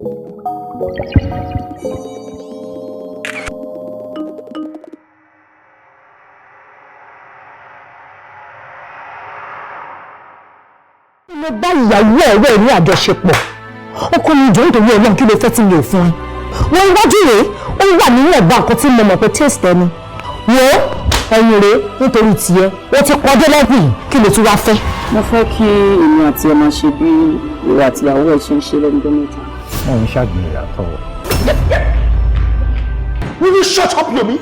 Mo bá ìyàwó ẹ̀rọ ní àjọṣepọ̀ ọkọ mi jọ nítorí Ọlọ́run kí ló fẹ́ tí mi ò fún ẹ wọ́n wájú rèé ó wà nínú ẹ̀gbọ́n nǹkan tí mo mọ̀ pé taste ẹni wo ẹ̀yìn rèé nítorí tiẹ̀ ó ti kọjá lẹ́bùn kí ló tún wá fẹ́. mo fẹ́ kí èmi àti ẹ máa ṣe bí ìwà àti ìyàwó ẹ ṣe ń ṣe lẹ́nu mẹ́ta. wọn ń ṣàgbìyànjú àtọwọ. Will you shut up, Yomi?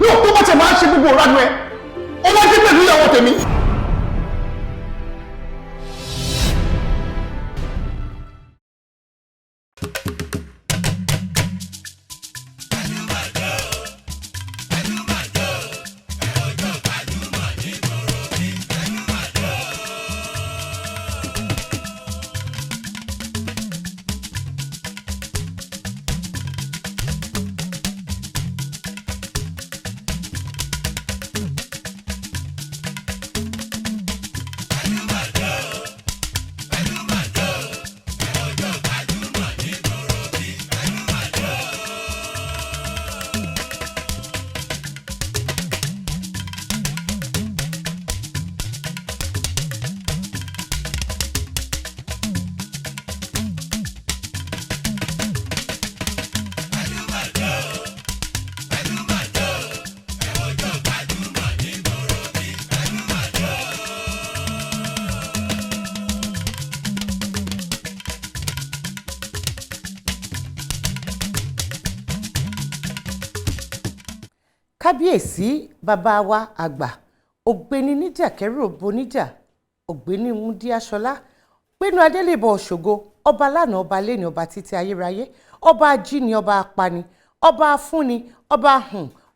No, tó bá tẹ̀ máa ṣe gbogbo ìranu ẹ ó wá dé pẹ̀lú ìyàwó tèmi. kábíyèsí bàbá wa àgbà ògbéni níjà kẹrù òbóníjà ògbéni múdí aṣọlá gbénu adélébọ̀ òṣògo ọba lánàá ọba lẹ́ni ọba títí ayérayé ọba ajíni ọba apani ọba afúnni ọba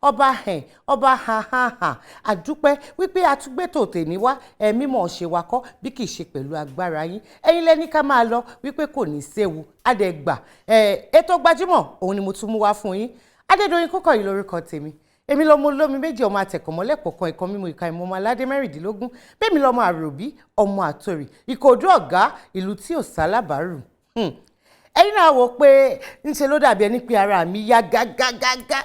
ọba ọba àdúpẹ́ wípé àtúgbẹ́tò tèmi wá ẹ̀mí mọ̀ ṣe wa kọ́ bí kì í ṣe pẹ̀lú agbára yín ẹ̀yin lẹ́ni ká máa lọ wípé kò ní séwu adẹ́gbà ètò gbajúmọ̀ òun ni mo tún mú wá fún yín Adédoyin Kúkọ̀yí lórúkọ tèmi èmi lọmọ olómi méjì ọmọ àtẹ̀kọ̀mọ́lẹ̀ pọ̀kan ìkan mímu ìka ìmọ̀ ọmọ aládé mẹ́rìndínlógún bẹ́ẹ̀ mi lọmọ àròbí ọmọ àtòrì ìkòdú ọ̀gá ìlú tí ò sálábàárù. ẹ̀yin náà wò pé ńṣe ló dàbí ẹni pé ara mi yá gágágágá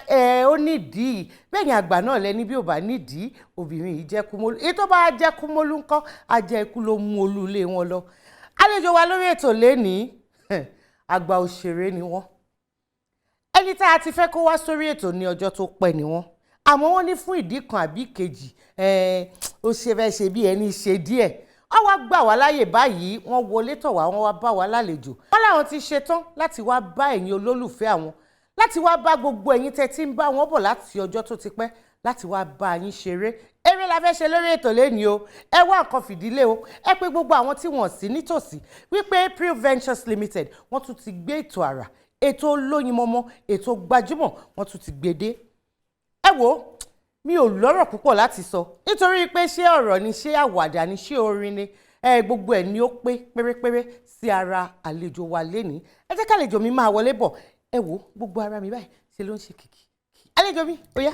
ó nídìí bẹ́ẹ̀ ni àgbà náà lẹ́ni bí ò bá nídìí obìnrin yìí jẹ́ kúmólú èyí tó bá jẹ́ kúmólú ńkọ́ ajẹ́ ikú ló mú olú ilé wọn lọ. àlejò wa lórí ètò lénìí àgbà òṣèré ni wọ́n ẹni tá a ti fẹ́ kó wá sórí ètò ní ọjọ́ tó pẹ́ ni wọ́n àmọ́ wọ́n ní fún ìdí kan àbí kejì ó ṣe fẹ́ ṣe bí ẹni ṣe díẹ̀ wọ́n wá gbà wá láyè báyìí wọ́n wọlé tọ̀ wá wọ́n wá bá wa lálejò wọ́n láwọn ti ṣetán láti wá bá ẹ̀yin olólùfẹ́ àwọn láti wá bá gbogbo ẹ̀yin tẹ́ tí ń bá wọn bọ̀ láti ọjọ́ tó ti pẹ́ láti wá bá yín ṣeré eré la fẹ́ ṣe lórí ètò lẹ́ni o ẹ wá nǹkan fìdílé o ẹ pé gbogbo àwọn tí wọ́n sí nítòsí wípé April Ventures Limited wọ́n tún ti gbé ètò àrà ètò olóyinmọmọ ètò gbajúmọ̀ wọ́n tún ti gbédé ẹ wo mi ò lọ́rọ̀ púpọ̀ láti sọ nítorí pé ṣé ọ̀rọ̀ ni ṣé àwàdà ni ṣé orin ni gbogbo ẹ̀ ni ó pé pérépéré sí ara àlejò wa lénìí ẹ jẹ́ kálejò mi máa wọlé bọ̀ ẹ wo gbogbo ara mi báyìí ṣe ló ń ṣe kìkì àlejò mi ó yá.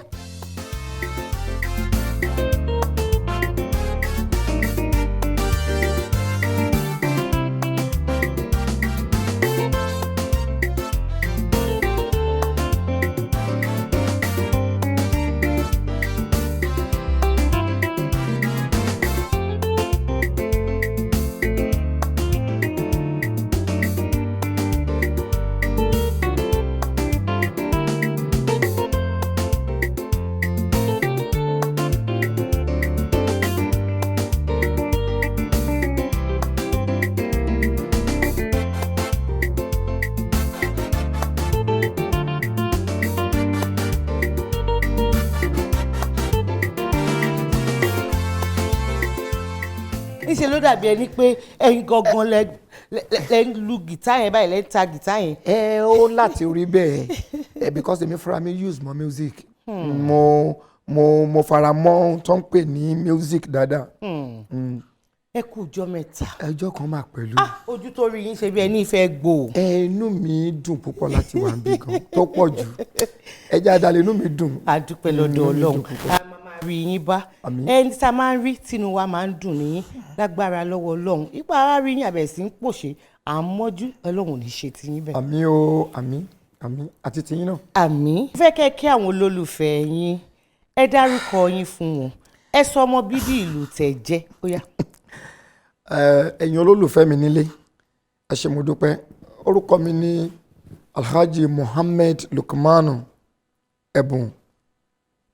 níṣẹ́ ló dàbí ẹni pé ẹ̀yin gangan lẹ ń lu gìtá yẹn báyìí lẹ ń ta gìtá yẹn. ó láti rí bẹ́ẹ̀ because èmi fúnra mi use mọ́ music mo fara mọ́ tó ń pè ní music dáadáa. ẹ kú ọjọ́ mẹ́ta. ẹjọ́ kan máa pẹ̀lú. ojú tó rí yín ṣe bí ẹni ìfẹ́ gbò. inú mi dùn púpọ̀ láti wà níbí gan tó pọ̀ jù ẹjẹ́ adalẹ̀ inú mi dùn. a dúpẹ́ lọ́dọ̀ Ọlọ́run a máa rí yín bá Àmín. ẹni tá a máa ń rí tínú wa máa ń dùn níyìn lágbára lọ́wọ́ Ọlọ́run ipa ara rí yín àbẹ̀ sí ń pòṣe à ń mọ́jú Ọlọ́run ò ní ṣe ti yín bẹ́ẹ̀. àmín o àmín àmín àti tiyín náà. àmín. mo fẹ́ kẹ́ kí àwọn olólùfẹ́ yín ẹ dárúkọ yín fún wọn ẹ sọ ọmọ bíbí ìlú tẹ́ jẹ́ ó yá. ẹ̀yin olólùfẹ́ mi nílé ẹ ṣé mo dúpẹ́ orúkọ mi ní Alhaji Muhammed Lukmanu Ẹ̀bùn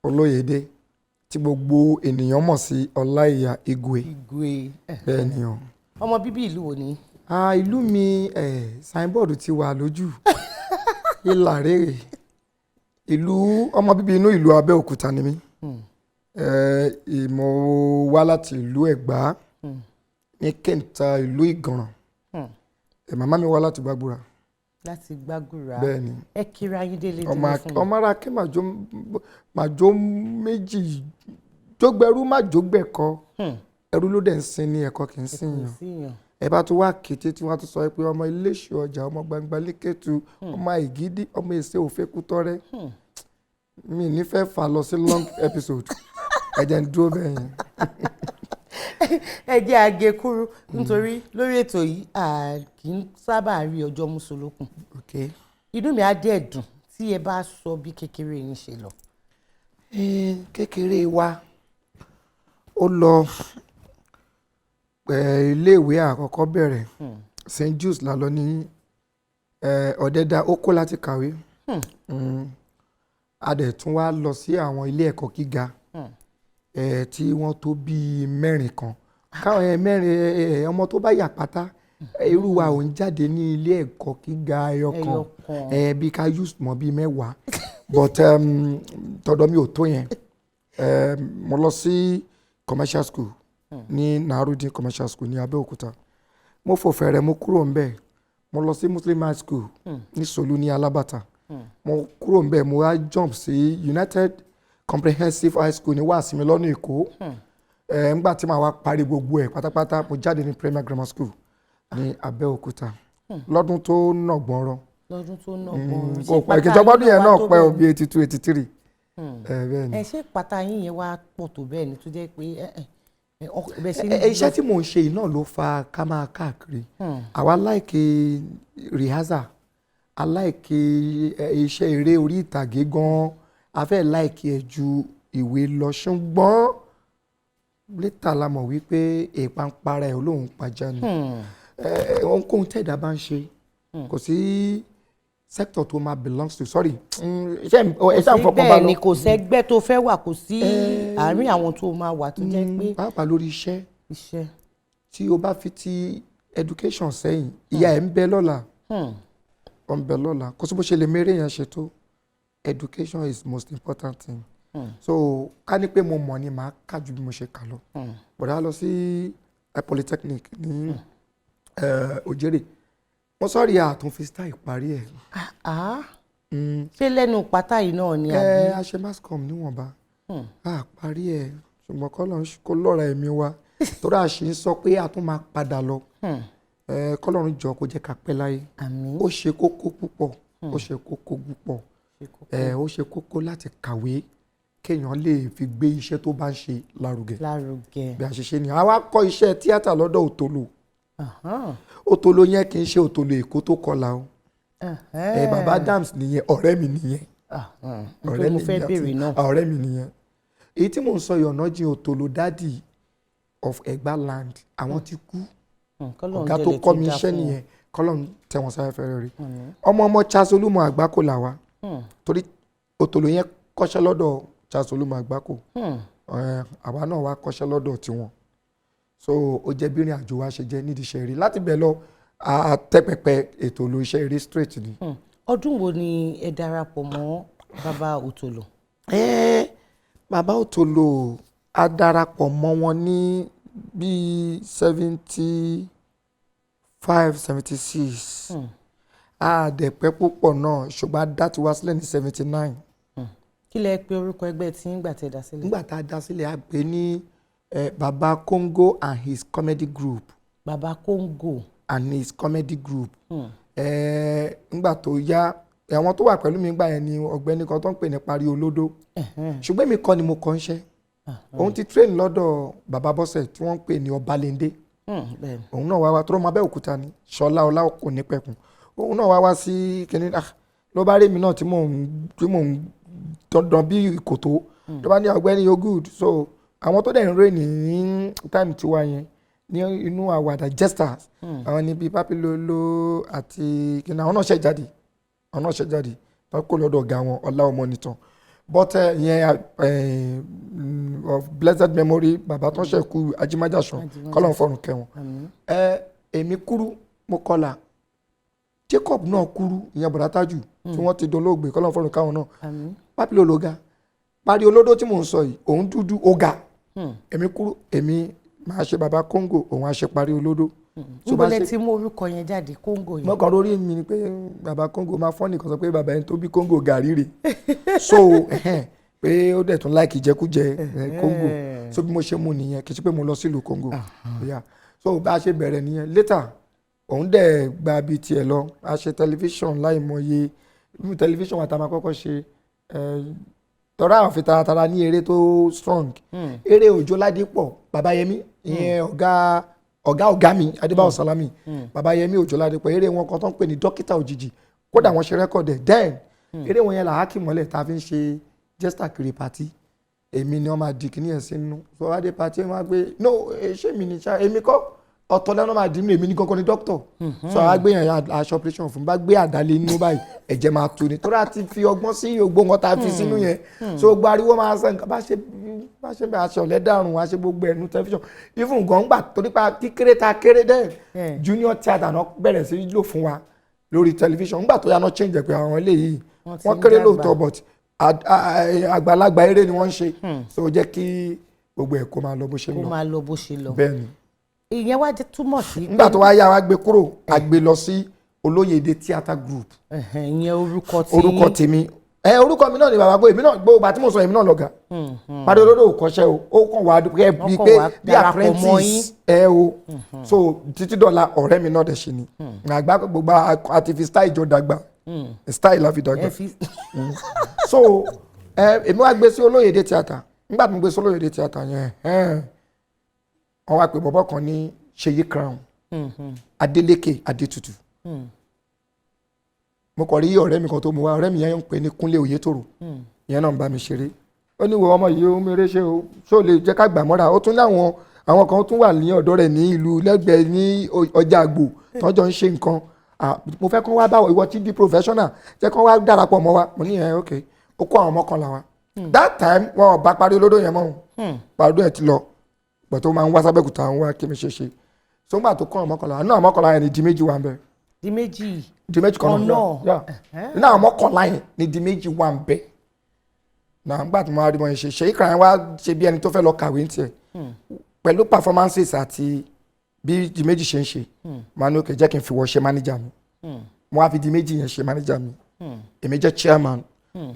Olóyèdé tí gbogbo ènìyàn mọ̀ sí Ọláìyá Igwe. bẹ́ẹ̀ ni o. ọmọ bíbí ìlú wo ni. ìlú mi signboard ti wà lójú Ìlàrèrè ìlú ọmọ bíbí inú ìlú Abẹ́òkúta ni mí mo wá láti ìlú Ẹ̀gbá ní kẹta ìlú Ìgànràn màmá mi wá láti Gbàgbúrà. láti Gbàgbúrà bẹ́ẹ̀ni ẹ kíra yín délé délé fún mi. ọmọ ara kí màjò méjì jógbẹrú màjògbẹ̀kọ ẹrú ló dẹ̀ ń sin ní ẹ̀kọ́ kì í sìn yàn ẹ bá tún wá kété tí wọ́n tún sọ pé ọmọ Iléṣù ọjà ọmọ Gbangba Lékètù ọmọ Ìgídí ọmọ Èsè Òfékútọ́rẹ́ mi nífẹ̀ẹ́ fà lọ sí long episode ẹ̀jẹ̀ ń dúró bẹ́ẹ̀ yẹn. ẹ jẹ́ àgékúrú nítorí lórí ètò yìí kì í sábà rí ọjọ́ mùsùlùkùn inú mi á dẹ̀ dùn tí ẹ bá sọ bí kékeré yín ṣe lọ. kékeré wa ó lọ iléèwé àkọ́kọ́ bẹ̀rẹ̀ St. Jude's la lọ ní Ọ̀dẹ́dá ó kó láti kàwé a dẹ̀ tún wá lọ sí àwọn ilé ẹ̀kọ́ gíga tí wọ́n tó bíi mẹ́rin kan káwọn mẹ́rin ọmọ tó bá yà pátá irú wa ò ń jáde ní ilé ẹ̀kọ́ gíga ẹyọ kan bí ká use mọ́ bíi mẹ́wàá but tọ̀dọ̀ mi ò tó yẹn mo lọ sí commercial school ní Narudin commercial school ní Abẹ́òkúta mo fò fẹ̀rẹ̀ mo kúrò ńbẹ̀ mo lọ sí Muslim high school ní Solu ní Alábàtà mo kúrò ńbẹ̀ mo wá jump sí United Comprehensive High School ní Wàsímì lọ́nà Èkó ńgbà tí màá wá parí gbogbo ẹ̀ pátápátá mo jáde ní Premier Grammar School ní Abẹ́òkúta lọ́dún tó nàgbọ́nrọ́ lọ́dún tó nàgbọ́nrọ́ kò pẹ́ kí tọ́gbọ́dún yẹn náà pẹ́ o bí 82 83 bẹ́ẹ̀ ni. ṣé pátá yín yẹn wá pọ̀ tó bẹ́ẹ̀ ni tó jẹ́ pé iṣẹ́ tí mò ń ṣe yìí náà ló fa ká máa káàkiri àwa láìkè rehearsal aláìkè iṣẹ́ eré orí ìtàgé gan-an a fẹ́ láìkè ẹ̀ ju ìwé lọ ṣùgbọ́n létà la mọ̀ wípé èèpà ń para ẹ̀ olóhùn pàjá ni ohunkóhun tẹ̀dá bá ń ṣe kò sí sector tó máa belongs to sorry ẹ ṣáà ń fọkàn bá lọ. bẹ́ẹ̀ ni kò sẹ́gbẹ́ tó fẹ́ wà kò sí àárín àwọn tó máa wà tó jẹ́ pé. pàápàá lórí iṣẹ́ tí o bá fi ti education sẹ́yìn ìyá ẹ̀ ń bẹ lọ́la ọ̀ ń bẹ lọ́la kò sí bó ṣe lè mérè yẹn ṣe tó education is most important thing so ká ní pé mo mọ̀ ni màá kà ju bí mo ṣe kà lọ bọ̀dá lọ sí polytechnic ní Òjèrè mo sọ́ọ̀rì àtúnfi style parí ẹ̀. ṣé lẹ́nu pátá yìí náà ni àbí. a ṣe mascom níwọ̀nba parí ẹ̀ ṣùgbọ́n kọ́ lọ́ra ẹ̀mí wa torí a ṣe ń sọ pé a tún máa padà lọ kọ́lọ́run jọ kó jẹ́ ká pẹ́ láyé ó ṣe kókó púpọ̀ ó ṣe kókó púpọ̀ ó ṣe kókó láti kàwé kéèyàn lè fi gbé iṣẹ́ tó bá ń ṣe lárugẹ bí a ṣe ṣe ni àwa kọ́ iṣẹ́ tíátà lọ́dọ̀ Òtòlò Òtòlò yẹn kì í ṣe Òtòlò Èkó tó kọlà o baba Adams nìyẹn ọ̀rẹ́ mi nìyẹn ọ̀rẹ́ mi nìyẹn èyí tí mò ń sọ yọ̀nà jìn Òtòlò dádì of Ẹ̀gbá land àwọn ti kú ọ̀gá tó kọ́ mi iṣẹ́ nìyẹn kọ́lọ́n tẹ̀wọ̀n sáyẹ́ fẹ́rẹ́ rí ọmọ Charles Olúmọ Àgbákò làwa torí Òtòlò yẹn kọ́ṣẹ́ lọ́dọ̀ Charles Olúmọ Àgbákò àwa náà wá kọ́ṣẹ́ lọ́dọ̀ tiwọn so ó jẹ́ bí ìrìn àjò wa ṣe jẹ́ nídìí iṣẹ́ eré láti bẹ̀ lọ àtẹ́pẹpẹ ètò olú iṣẹ́ eré straight ni. ọdún wo ni ẹ darapọ̀ mọ́ bàbá Òtòlò. bàbá Òtòlò a darapọ̀ mọ́ wọn ní bíi 75 76 àdẹ̀pẹ́ púpọ̀ náà ṣùgbọ́n a dá tiwa sílẹ̀ ní 79. kí lẹ pè orúkọ ẹgbẹ́ tí nígbà tẹ́ dá sílẹ̀. nígbà tá a dá sílẹ̀ a pè ní Baba Congo and his comedy group. Baba Congo and his comedy group. nígbà tó yá àwọn tó wà pẹ̀lú mi nígbà yẹn ni ọ̀gbẹ́ni kan tó ń pè ní Parí Olódó ṣùgbọ́n èmi kọ́ ni mo kọ́ ń ṣe òun ti train lọ́dọ̀ bàbá Bọ́sẹ̀ tí wọ́n ń pè ní Ọbalẹ́ndé òun náà wá tó ọmọ Abẹ́òkúta ní Ṣọlá Ọláòkò nípẹ̀kun òun náà wá sí kínní ló bá rí mi náà tí mò ń dandan bí ìkòtó tó bá ní ọ̀gbẹ́ni yo good so àwọn tó dẹ̀ ń rè ní time tiwa yẹn ní inú àwàdà jesters àwọn níbi Papilolo àti kínní àwọn náà ṣẹ̀ jáde wọ́n kó lọ́dọ̀ ọ̀gá wọn Ọlá Ọmọnìtàn but yẹn of blessed memory bàbá tó ń ṣẹ̀kú Ajímájàsán kọ́lọ́n fọ̀rùn kẹwọn èmi kúrú mo kọlà Jacob náà kúrú ìyẹn bọ̀dá Tájù tí wọ́n ti dolóògbé kọ́lọ́n fọ̀rùn káwọn náà Papilolo ga parí olódó tí mò ń sọ yìí òun dúdú ó ga èmi kúrú èmi máa ṣe bàbá Kóńgò òun á ṣe parí olódó. ìbọ̀lẹ̀ tí mú orúkọ yẹn jáde Kóńgò yẹn. mọ́kàn lórí mi ni pé bàbá Kóńgò máa fọ́ nìkan sọ pé bàbá yẹn tó bí Kóńgò gàrí rè so pé ó dẹ̀ tún láìkì jẹkújẹ Kóńgò so bí mo ṣe mú nìyẹn kì í ṣe pé mo lọ sílùú Kóńgò so bá a ṣe bẹ̀rẹ̀ nìyẹn later òun dẹ̀ gba bíi tiẹ̀ lọ a ṣe tẹlifíṣàn láì mọye nínú tẹlifíṣàn àtàwọn akọ́kọ́ ṣe tọ́ra àwọn fi taratara ní eré tó strong eré Òjó Ládípọ̀ Babayẹmí ìyẹn ọ̀gá mi Adébáyọ̀ Sálámì Babayẹmí Òjó Ládípọ̀ eré wọn kan tó ń pè ní Dókítà Òjijì kódà wọ́n ṣe rẹ́kọ̀dẹ̀ then eré wọn yẹn là á kì mọ́lẹ̀ tá a fi ń ṣe jester kiri pati èmi ni wọ́n máa di kíní ẹ̀ sínú so wá dé pati wọ́n á gbé no ṣé mi ní ṣá èmi kọ́ ọ̀tọ̀ lẹ́nu máa dì mí èmi ní kankan ní dókítọ̀ so a gbé yàn aṣọ operation fún bá gbé àdálé inú báyìí ẹ̀jẹ̀ máa tu ni tó rà ti fi ọgbọ́n sí ògbó wọn tá a fi sínú yẹn so gbogbo ariwo máa sàn bá ṣe bẹ aṣọ ọ̀lẹ́dàrún wá ṣe gbogbo ẹnu tẹlifíṣàn even gọ̀ǹgbà torí pa kíkéré ta kéré dẹ́ junior theatre náà bẹ̀rẹ̀ sí lò fún wa lórí tẹlifíṣàn nígbà tó yá náà change pé àwọn eléyìí wọ́n kéré lóòótọ́ but àgbàlagbà eré ni wọ́n ń ṣe so jẹ́ kí gbogbo ẹ̀ kó máa lọ bó ṣe lọ bẹ́ẹ̀ ni ìyẹn wá túmọ̀ sí. nígbà tó wá yá wa gbé kúrò a gbé lọ sí Olóyèdè theatre group. ìyẹn orúkọ tèmi orúkọ mi náà ni bàbá gbé èmi náà gbó bá tí mo sọ èmi náà lọ́gà. Padà olódò kọ́ṣẹ́ o ó kàn wá dúpẹ́ bíi pé bí apprentice o so títí dọ̀la ọ̀rẹ́ mi náà dẹ̀ ṣe ni àgbà gbogbo àti fi style jọ dàgbà style la fi dàgbà so èmi wá gbé sí Olóyèdè theatre nígbà tí mo gbé sí Olóyèdè theatre yẹn wọ́n wá pè bọ́bọ́ kan ní Ṣèyí Crown Adélékè Adétutù mo kọ̀ rí ọ̀rẹ́ mi kan tó mú wá ọ̀rẹ́ mi yẹn ń pè ní Kúnlé Oyètòrò ìyẹn náà ń bá mi ṣeré ó ní wo ọmọ yìí ó mèrè ṣe o ṣó lè jẹ́ ká gbà mọ́ra ó tún ní àwọn kan tún wà ní ọ̀dọ̀ rẹ̀ ní ìlú lẹ́gbẹ̀ẹ́ ní ọjà àgbò tọ́jọ́ ń ṣe nǹkan mo fẹ́ kán wá báwọ̀ ìwọ tí di professional jẹ́ kán wá darapọ̀ mọ́ wa mo ní ẹ̀ ok ó kó àwọn mọ́kànlá wa that time wọn ò bá parí olódò yẹn mọ́ parí ẹ̀ ti lọ gbọ̀ tó máa ń wá sábẹ́kúta ń wá kí mi ṣe sóńgbà tó kọ́ ọmọkànlá náà ọmọkànlá yẹn ni di méjì wà ń bẹ. di méjì kan náà náà ọmọkànlá yẹn ni di méjì wà ń bẹ. náà nígbà tí mo wá rí wọn ṣe Ṣèyí Crown wá ṣe bí ẹni tó fẹ́ lọ kàwé ní tiẹ̀ pẹ̀lú performances àti bí di méjì ṣe ń ṣe máa ní òkè jẹ́ kí n fi wọ́n ṣe manager mi mo wá fi di méjì yẹn ṣe manager mi èmi jẹ́ chairman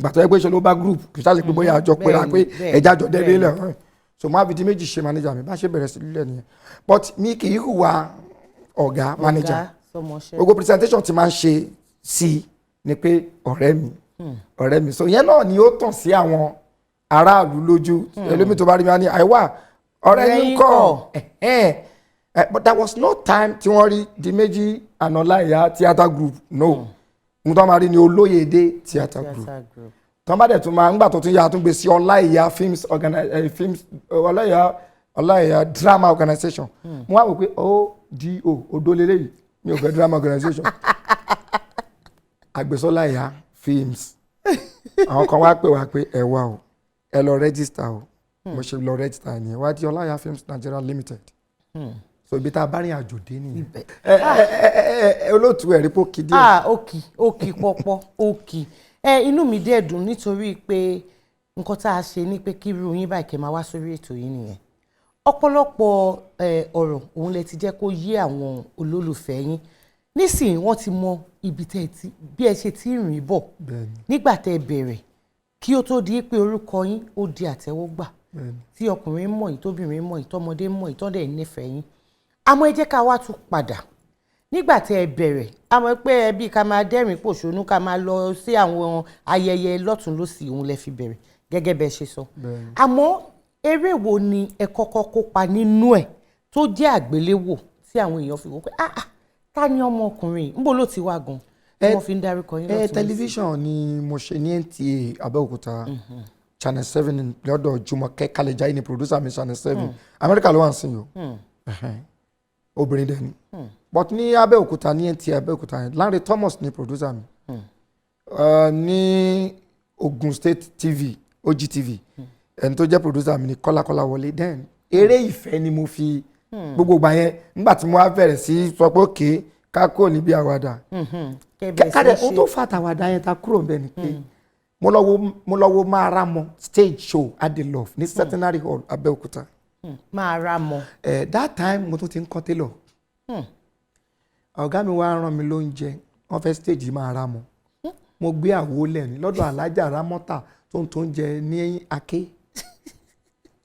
gbàtọ́ ẹgbẹ́ ìṣòro bá group kì í ṣáà ṣe pé bóyá àjọ pé ẹja jọ dẹ́rẹ́ lẹ̀ so mo á fi di méjì ṣe manager mi bá ṣe bẹ̀rẹ̀ sí lílẹ̀ nìyẹn but mi kì í hùwà ọ̀gá manager gbogbo presentation ti máa ń ṣe sí ni pé ọ̀rẹ́ mi so yẹn náà ni ó tàn sí àwọn aráàlú lójú ẹlòmíì tó bá rí mi á ní àìwá ọ̀rẹ́ yín kọ́ but there was no time tí wọ́n rí di méjì Ọláìyá theatre group no mo tán máa rí ni Olóyèdè theatre group tán bá dẹ̀ tún máa ń gbà tó tún yà á tún gbé sí Ọláìyá films Ọláìyá drama organization mo wá wò pé ODO odolele yìí mi ò fẹ́ drama organization àgbẹ̀sọ́láìyá films àwọn kan wá pè wá pé ẹ wá o ẹ lọ register o mo ṣe lọ register yẹn wá di Ọláìyá films Nigeria Limited so ibi tá a bá rìn àjò dé nìyẹn olóòtú ẹ̀rí pò kí díẹ̀. òkì pọ̀pọ̀ òkì inú mi dẹ̀ dùn nítorí pé nǹkan tá a ṣe ní pé kí irú yín báyìí kẹ́ máa wá sórí ètò yìí nìyẹn ọ̀pọ̀lọpọ̀ ọ̀rọ̀ òun lẹ ti jẹ́ kó yé àwọn olólùfẹ́ yín nísìnyí wọ́n ti mọ ibi bí ẹ ṣe ti rìn bọ̀ nígbà tẹ́ ẹ bẹ̀rẹ̀ kí ó tó di pé orúkọ yín ó di àtẹ́wọ́gbà tí ọkùnrin mọ̀ yín tóbìnrin mọ̀ yín tọmọdé mọ̀ yín tọ́dẹ̀ nífẹ̀ẹ́ yín àmọ́ ẹ jẹ́ ká wá tún padà nígbà tẹ́ ẹ bẹ̀rẹ̀ àmọ́ pé ẹbí ká máa dẹ́rìn pòṣónú ká máa lọ sí àwọn ayẹyẹ lọ́tùn lósì òun lẹ fi bẹ̀rẹ̀ gẹ́gẹ́ bẹ́ẹ̀ ṣe sọ àmọ́ eré wo ni ẹ kọ́kọ́ kópa nínú ẹ̀ tó jẹ́ àgbéléwò tí àwọn èèyàn fi wò pé ta ni ọmọkùnrin níbo ló ti wá gan wọ́n fi ń dárúkọ yín lọ́tún. Tẹlifíṣàn ni mo ṣe ní NTA Abẹ́òkúta Channel 7 lọ́dọ̀ Jùmọ̀kẹ́ Kálẹ̀jáyé ni producer mi Channel 7 Amẹ́ríkà ló wà ń sìn yòó obìnrin dẹ̀ ni but ní Abẹ́òkúta ní NTA Abẹ́òkúta Lanre Thomas ni producer mi ní Ogun State TV OGTV ẹni tó jẹ́ producer mi ni Kọ́lákọ́lá Wọlé then eré ìfẹ́ ni mo fi gbogbo ìgbà yẹn nígbà tí mo wá bẹ̀rẹ̀ sí sọ pé òkè ká kúrò níbi àwàdà kádẹ ohun tó fà tàwàdà yẹn ta kúrò bẹ́ẹ̀ ni pé mo lọ wo Máa Ra Mọ stage show Adelove ní Centenary Hall Abẹ́òkúta. Máa Ra Mọ. That time mo tún ti ń kọ́ télọ̀ ọ̀gá mi wá rán mi lóúnjẹ wọ́n fẹ́ stage Máa Ra Mọ mo gbé àwo lẹ́ni lọ́dọ̀ Alájà Rámọ́tà tó ń tó ń jẹ ní Aké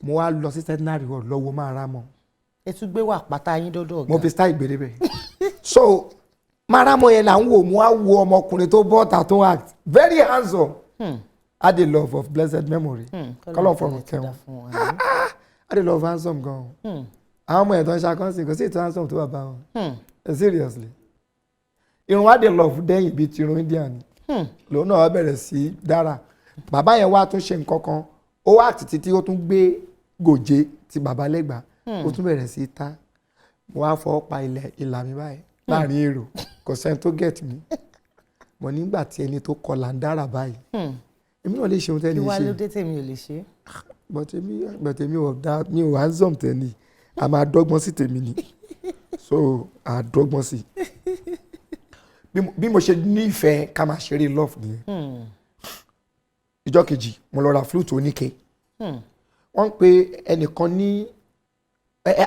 mo wá lọ sí Centenary Hall lọ́wọ́ Máa Ra Mọ. ẹ tún gbé wà pátá yín dọ́dọ̀ ọ̀gá. mo fi style gbèrè bẹ́ẹ̀ so Máa Ra Mọ yẹn là ń wò mo wá wo ọmọkùnrin tó bọ́ta tó act very handsome Adelove of blessed memory kọ́lọ̀ fọ̀rùn kẹwọn Adelove handsome gan àwọn ọmọ ẹ̀tọ́ ṣàkóso kò sí ìtọ́ handsome tó wà bá wọn seriously irun Adelove dẹ́yìn bíi ti irun India ni lòun náà bẹ̀rẹ̀ sí dára bàbá yẹn wá tún ṣe nǹkan kan ó wá títí tí ó tún gbé gòjé ti bàbá lẹ́gbàá ó tún bẹ̀rẹ̀ sí ta mo wá fọwọ́ pa ìlà mi báyìí láàrin èrò kò sẹ́ni tó get mi mo nígbà tí ẹni tó kọlà ń dára báyìí èmi náà lè ṣe ohun tẹ́ni ṣe. ìwà ló dé tèmi ò lè ṣe. bọ̀tẹ̀mí ò dá mi ò handsome tẹ́ni a máa dọ́gbọ́n sí tèmi ni so a dọ́gbọ́n sí bí mo ṣe nífẹ̀ẹ́ ká máa ṣeré love nìyẹn ìjọ́ kejì mo lọ ra flute oníke wọ́n ń pe ẹnìkan ní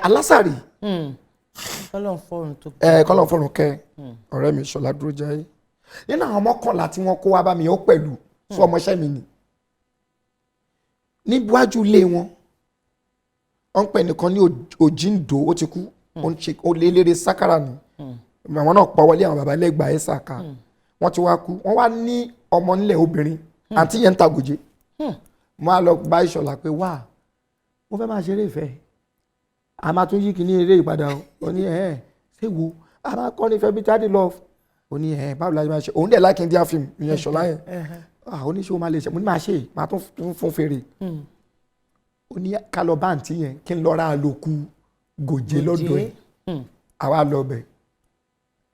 alásàrì kọ́lọ̀ fọ́run kẹ́ ọ̀rẹ́ mi Ṣọlá Dúrójayé nínú àwọn mọ́kànlá tí wọ́n kó wá bá mi ó pẹ̀lú fún ọmọọṣẹ́ mi ni níwájú ilé wọn wọ́n ń pe ẹnìkan ní Òjíǹdó ó ti kú ó lé léré sákàrà ni àwọn náà pọ̀ wọlé àwọn bàbá lẹ́gbàá ẹ̀ sàkà wọ́n ti wá kú wọ́n wá ní ọmọ nílẹ̀ obìnrin àǹtí yẹn ń ta gòjé mo á lọ bá Ìṣọ̀lá pé wá mo fẹ́ máa ṣeré ìfẹ́ a máa tún yí kíní eré ìpadà ó ní ṣé wo a máa kọ́ ní fẹ́ bí Adelove ó ní báwo la ṣe máa ṣe òun dẹ̀ láìkí India film ìyẹn Ṣọlá yẹn ó ní ṣé o máa lè ṣe mo ní máa ṣe máa tún fún fèrè ó ní ká lọ bá àǹtí yẹn kí n lọ ra àlòkù gòjé lọ́dọ̀ ẹ̀ àwa lọ bẹ̀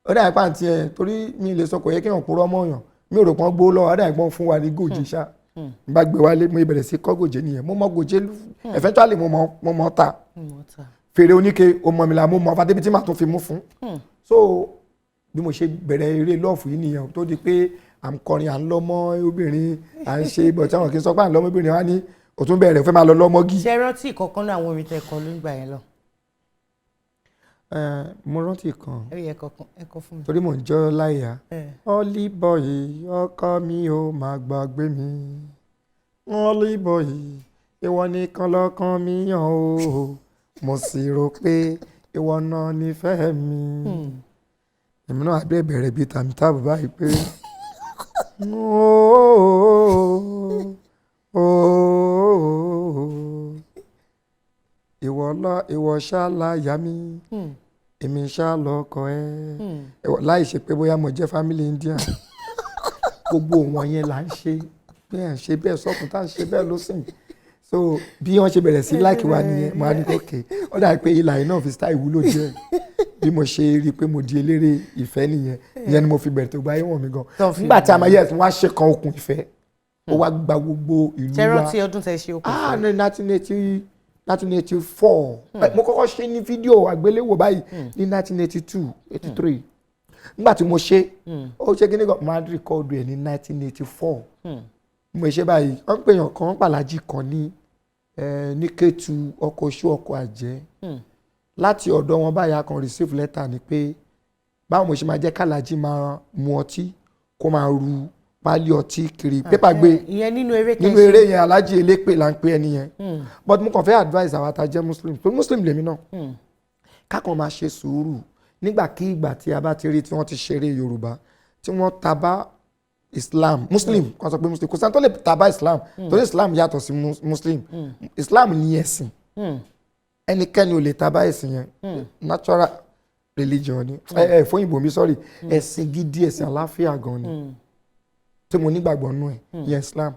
ó dà ipá àǹtí yẹn torí mi lè sọ kò yẹ kí èèyàn purọ́ mọ́ èèyàn mi ò rò pọ́n gbó lọ́wọ́ ọ̀dà ìgbọ́n fún wa ní gòjé ṣá n bá gbé wálé mo bẹ̀rẹ̀ sí kọ́ gòjé nìyẹn mo mọ gòjé eventually mo mọ ta fèrè oníke o mọ mi la mo mọ fàdébí tí màá tún fi mú fún so bí mo ṣe bẹ̀rẹ̀ eré lọ́ọ̀fù yìí nìyẹn tó di pé à ń kọrin à ń lọ́mọ obìnrin à ń ṣe bọ̀ tí àwọn kì í sọ pé à ń lọ́mọ obìnrin wa ní òtún bẹ̀rẹ̀ fẹ́ máa lọ lọ́mọgí. ṣe rántí ìkọ̀kan náà àwọn orin tẹ kọ ló ń gbà yẹn lọ. mo rántí kan ẹ̀kọ́ fún mi. torí mò ń jọ́ láyà Ọlíbọ̀yì ọkọ mi ò máa gbàgbé mi Ọlíbọ̀yì ìwọ nìkan lọ́kàn mi yàn o mo sì rò pé ìwọ náà nífẹ̀ẹ́ mi èmi náà àbẹ́ bẹ̀rẹ̀ bíi tàmítàbù báyìí pé ìwọ ṣáláyà mi èmi ṣálọkọ ẹ láì ṣe pé bóyá mo jẹ́ family India gbogbo wọn yẹn là ń ṣe bẹ́ẹ̀ ṣe bẹ́ẹ̀ sọ́kùn tá à ń ṣe bẹ́ẹ̀ ló sìn so bí wọ́n ṣe bẹ̀rẹ̀ sí láìkí wa nìyẹn mo á ní kókè ó dàbí pé ìlà yìí náà fi style ìwúlò díẹ̀ bí mo ṣe rí i pé mo di eléré ìfẹ́ nìyẹn ìyẹn ni mo fi bẹ̀rẹ̀ tó gba ẹ̀wọ̀n mi gan nígbà tí a máa yẹ ẹ̀sìn wá ṣe kan okùn ìfẹ́ ó wá gba gbogbo ìlú wa. ṣẹ́rọ̀ tí ọdún tẹ ṣe okùn ìfẹ́. 1984 mo kọ́kọ́ ṣe ní fídíò àgbéléwò báyìí ní 1982 83 nígbà tí mo ṣe ó ṣe kí ní gan máa rìkọ́ọ̀dù ẹ̀ ní 1984 mo ṣe báyìí wọ́n pè yàn kan pàlájì kan ní Kétu ọkọ̀ oṣù ọkọ̀ àjẹ́ láti ọ̀dọ̀ wọn báyìí a kan receive letter ni pé báwo mo ṣe máa jẹ́ kàlájì máa mu ọtí kó máa ru pálí ọtí kiri pépà gbé ìyẹn nínú eré yẹn alájí elépè là ń pè ẹni yẹn but mo kàn fẹ́ advice àwọn àtàjẹ́ muslim tó muslim lèmi náà kákan máa ṣe sùúrù nígbàkigbà tí a bá ti rí tí wọ́n ti ṣeré Yorùbá tí wọ́n ta bá Islam Muslim kan sọ pé Muslim kò sẹ́ni tó lè tàbá Islam torí Islam yàtọ̀ sí Muslim Islam ní ẹ̀sìn ẹnikẹ́ni ò lè tàbá ẹ̀sìn yẹn natural religion ni fún ìbò mi sorry ẹ̀sìn gidi ẹ̀sìn àlàáfíà gan ni tí mo nígbàgbọ́ nú ẹ̀ yẹn Islam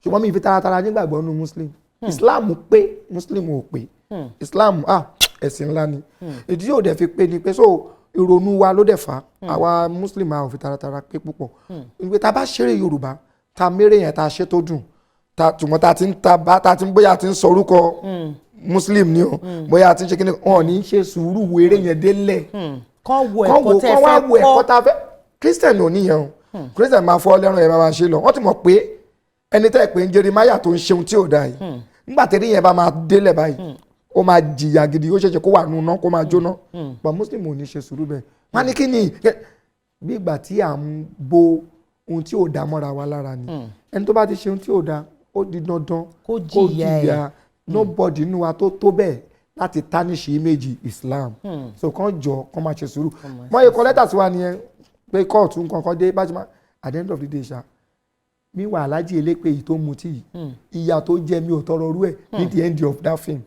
ṣùgbọ́n mi fi taratara nígbàgbọ́ nú Muslim Islam pé Muslim ò pé Islam ẹ̀sìn ńlá ni ìdí yóò dẹ̀ fi pé ni pé so ìrònú wa ló dẹ̀ fà àwa Muslim a ò fi taratara pé púpọ̀ ìgbé ta bá ṣeré Yorùbá ta mérè yẹn ta ṣe tó dùn tùmọ̀ ta ti ń ta ti ń bóyá ti ń sọ orúkọ Muslim ni o bóyá ti ń ṣe kíni wọn ní ṣe sùúrù wéré yẹn délẹ̀ kán wo ẹ̀kọ́ tẹ́ fẹ́ kọ́ ẹ̀kọ́ ta fẹ́ Christian ò níyẹn o Christian máa fọ́ lẹ́rùn ẹ̀ máa ṣe lọ wọ́n ti mọ̀ pé ẹni tẹ́ pé ń Jeremiah tó ń ṣeun tí ò dáa yìí nígbà tẹ́lẹ̀ yẹn bá máa délẹ̀ báyìí ó máa jìyà gidi ó ṣeéṣe kó wà nù náà kó máa jóná but Muslim ò ní ṣe sùúrù bẹ́ẹ̀ wọ́n ní kí ni bí ìgbà tí à ń bo ohun tí ò dá mọ́ra wa lára ni ẹni tó bá ti ṣe ohun tí ò dá ó di dandan kó jìyà nobody nínú wa tó bẹ́ẹ̀ láti tarnish image Islam so kàn jọ kàn máa ṣe sùúrù mọ ikọ̀ lẹ́tà sí wa nìyẹn pé kóòtù nǹkan dé bá ti máa at the end of the day ṣá mi wà alájí elépè yìí tó mutí yìí ìyà tó jẹ mi ò tọrọ rú ẹ ní the end of that film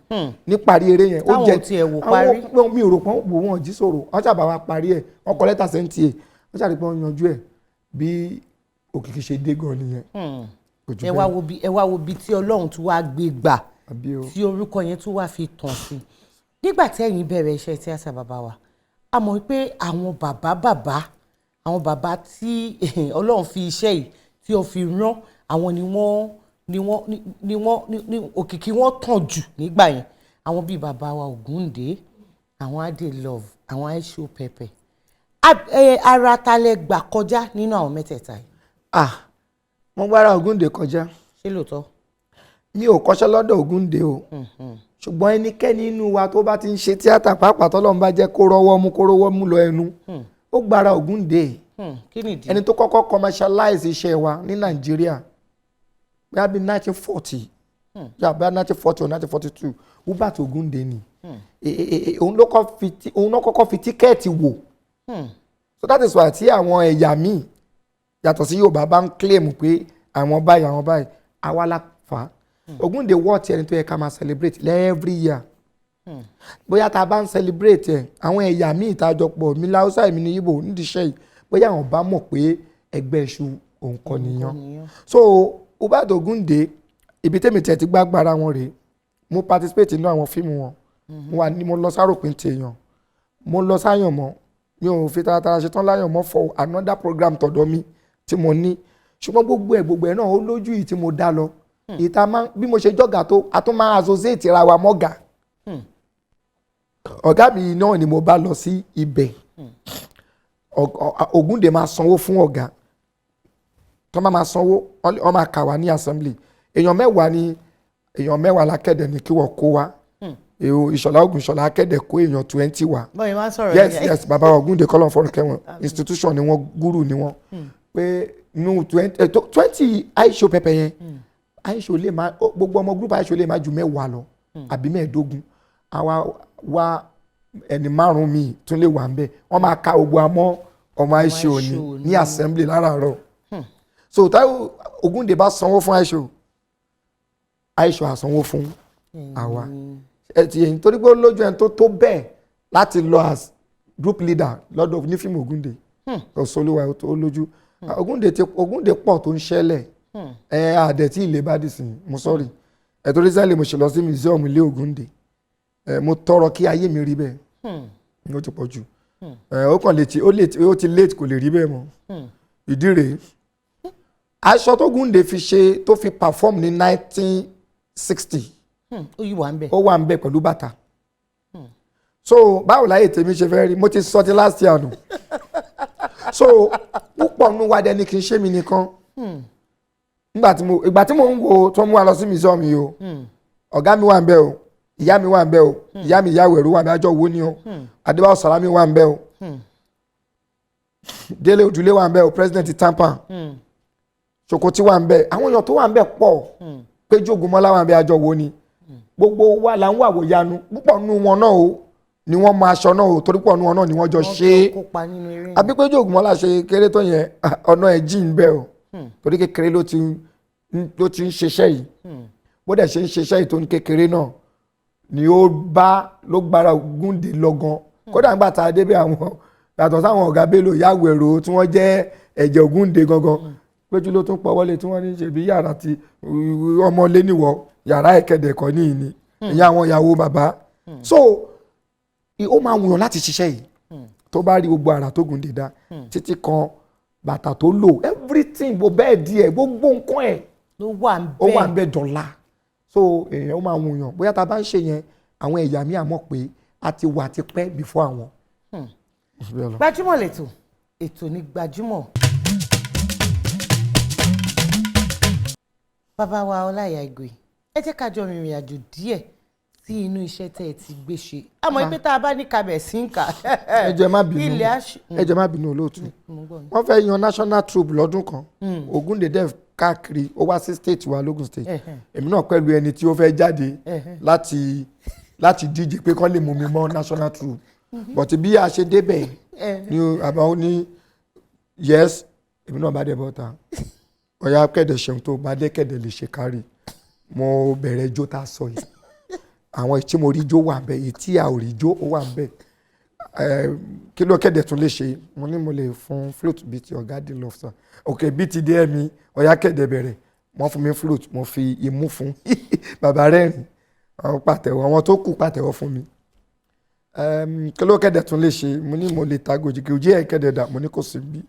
ní parí eré yẹn ó jẹ àwọn mi ò rò pọ́n wò wọ́n jí sọ̀rọ̀ wọ́n ṣàbà wa parí ẹ̀ wọ́n kọ lẹ́tà sẹ́ńtì ẹ̀ wọ́n ṣàrí pé wọ́n yanjú ẹ̀ bí òkìkí ṣe dé gan nìyẹn. ẹ wá wo bí tí Ọlọ́run tún wá gbé gbà tí orúkọ yẹn tún wá fi tàn sí nígbà tí ẹ̀yin bẹ̀rẹ̀ iṣẹ́ tíátà bàbá wa a mọ̀ pé àwọn bàbá tí Ọlọ́run fi iṣẹ́ yìí tí o fi rán àwọn ni òkìkí wọn tàn jù nígbà yẹn àwọn bíi bàbá wa Ògúndé àwọn Adelove àwọn Aisho Pepe ara ta lẹ gbà kọjá nínú àwọn mẹ́tẹ̀ẹ̀ta yìí. mo gbára Ògúndé kọjá. ṣé lóòótọ́. mi ò kọ́ṣẹ́ lọ́dọ̀ Ògúndé o ṣùgbọ́n ẹnikẹ́ni nínú wa tó bá ti ń ṣe tíátà pàápàá tọ́lọ́run bá jẹ́ kó rọ́wọ́ mú lọ ẹnu ó gbára Ògúndé ẹni tó kọ́kọ́ commercialize iṣẹ́ wa ní Nàìjíríà bí 1940 bí 1940 or 1942 Hubert Ògúndé ni òun ló kọ́kọ́ fi tíkẹ́ẹ̀tì wò so that is why tí àwọn ẹ̀yà míì yàtọ̀ sí Yorùbá bá ń claim pé àwọn báyìí àwa la fà á Ògúndé wọ́ọ̀tì ẹni tó yẹ ká máa celebrate every year bóyá tá a bá ń celebrate ẹ̀ àwọn ẹ̀yà míì tá a jọ pọ̀ mi láwùsá mi ní Ìgbò nídìí iṣẹ́ yìí bóyá àwọn bá mọ̀ pé ẹgbẹ́ iṣu òun kọ́ nìyàn so Hubert Ògúndé ibi tẹ́mi tẹ̀ ti gbàgbára wọn rèé mo participate nínú àwọn fíìmù wọn mo lọ sáròpin tèèyàn mo lọ sáyànmọ́ mi ò fi taratara ṣetán láyànmọ́ for another program tọ̀dọ̀ mi tí mo ní ṣùgbọ́n gbogbo ẹ̀ náà ó lójú yìí tí mo dá lọ ìta máa bí mo ṣe jọ́gà tó a tún máa associate ra wa mọ́gà ọ̀gá mi náà ni mo bá lọ sí ibẹ̀ Ògúndé máa sanwó fún ọ̀gá tó máa sanwó wọ́n máa kà wá ní assembly èèyàn mẹ́wàá lákẹ́dẹ̀ ní kí wọ́n kó wa Ìṣọ̀lá Ògúnṣọlá akẹ́dẹ̀ kó èèyàn 20 wa yes bàbá Ògúndé kọ́lọ̀ fọ́nù kẹwọn institution ni wọ́n gúrù ni wọ́n pé nu 20 Aisho Pepe yẹn Aisho lè máa gbogbo ọmọ group Aisho lè máa ju 10 lọ àbí 15 àwa wa ẹni 5 mi tún lè wà ń bẹ wọ́n máa ka gbogbo àmọ́ ọmọ Aisho ní assembly láràárọ̀ so táwọn Ògúndé bá sanwó fún Aisho àsanwó fún àwa ẹtì yẹn torí pé lójú ẹni tó bẹ́ẹ̀ láti lọ as group leader lọ́dọ̀ ní fíìmù Ògúndé Òṣòlúwa tó lójú Ògúndé pọ̀ tó ń ṣẹlẹ̀ àdẹ̀tí ilé bá dì sí mo sọ́ọ̀rì torí sẹ́lẹ̀ mo ṣe lọ sí museum ilé Ògúndé mo tọrọ kí ayé mi rí bẹ́ẹ̀ ó ti pọ̀ jù ó kàn ó ti late kò lè rí bẹ́ẹ̀ mọ́ ìdí rèé aṣọ tó Ògúndé tó fi perform ní 1960 ó wà ń bẹ pẹ̀lú bàtà so báwo láyé tèmi ṣe fẹ́ rí mo ti sọ ti last year nù so púpọ̀ nínú wa dẹni kì í ṣe mi nìkan ìgbà tí mo ń wo tó mú wa lọ sí museum yìí o ọ̀gá mi wà ń bẹ o ìyá mi wà ń bẹ o ìyá mi ìyá wẹ̀rú wà ní àjọ wo ni o Adébáyọ̀ Sàlámì wà ń bẹ o Délé Òdùlé wà ń bẹ o president Tampa Sokoti wà ń bẹ àwọn èèyàn tó wà ń bẹ pọ̀ Péjú Ògúnmọ́lá wà ń bẹ àjọ wo ni gbogbo wa là ń wà wòyanu púpọ̀ nínú wọn náà o ni wọ́n mọ aṣọ náà o torí pọ̀ nínú wọn náà ni wọ́n jọ ṣe é àbí Péjú Ògúnmọ́lá ṣe kéré tó yẹn ọ̀nà ẹ̀ jí ń bẹ o torí kékeré ló ti ń ṣiṣẹ́ yìí bó dẹ̀ ṣe ń ṣiṣẹ́ yìí tó ní kékeré náà ni ló gbára Ògúndé lọ́gán kódà nígbà tá a débẹ̀ àwọn yàtọ̀ sáwọn ọ̀gá Bello Yàwèrò tí wọ́n jẹ́ ẹ̀jẹ̀ Ògúndé gangan péjú ló tún pọ̀wọ́lé tí wọ́n ní ṣe bí yàrá ti ọmọlé níwọ̀ yàrá ẹ̀kẹ́dẹ̀kọ́ ní ìní ìyá àwọn ìyàwó bàbá so ó máa wùyàn láti ṣiṣẹ́ yìí tó bá rí gbogbo àrà tó Ògúndé dá títí kan bàtà tó lò everything bó bẹ́ẹ̀ díẹ̀ gbogbo nǹkan ẹ̀ ló wà ń bẹ dọ̀la so èèyàn ó máa wùyàn bóyá tá a bá ń ṣe yẹn àwọn ẹ̀yà mi àmọ́ pé a ti wà ti pẹ́ before àwọn. Gbajúmọ̀ lẹ́tọ̀ ètò ní Gbajúmọ̀. Bàbá wa Ọláìyá Igwe ẹ jẹ́ ká jọ rìnrìn àjò díẹ̀ sí inú iṣẹ́ tẹ́ ẹ ti gbé ṣe àmọ́ pé tá a bá ní kabẹ̀ sí ń kà ẹ jẹ́ má bínú olóòtú wọ́n fẹ́ yan national troupe lọ́dún kan Ògúndé dẹ̀ káàkiri ó wá sí state wa lógùn state èmi náà pẹ̀lú ẹni tí ó fẹ́ jáde láti díje pé kán lè mú mi mọ́ national troupe but bí a ṣe débẹ̀ ni àbá ó ní yes èmi náà bá dẹ̀ bọ́ta ọ̀yà kẹ̀dẹ̀ ṣeun tó bá dé kẹ̀dẹ̀ lè ṣe kárí mo bẹ̀rẹ̀ jó tá a sọ yìí àwọn tí mo rí jó wà bẹ́ẹ̀ èyí tí a ò rí jó ó wà bẹ́ẹ̀ kí ló kẹ̀dẹ̀ tún lè ṣe mo ní mo lè fún flute bíi ti ọ̀gá dé lọ́fà òkè bíi ti dé ẹ̀mí ọ̀yà kẹ̀dẹ̀ bẹ̀rẹ̀ wọ́n fún mi flute mo fi imú fún bàbá rẹ́rìn àwọn pàtẹ́wọ́ àwọn tó kù pàtẹ́wọ́ fún mi kí ló kẹ̀dẹ̀ tún lè ṣe mo ní mo lè ta gòjìgì ojú ẹ̀ kẹ̀dẹ̀ dà mo ní kò sí bí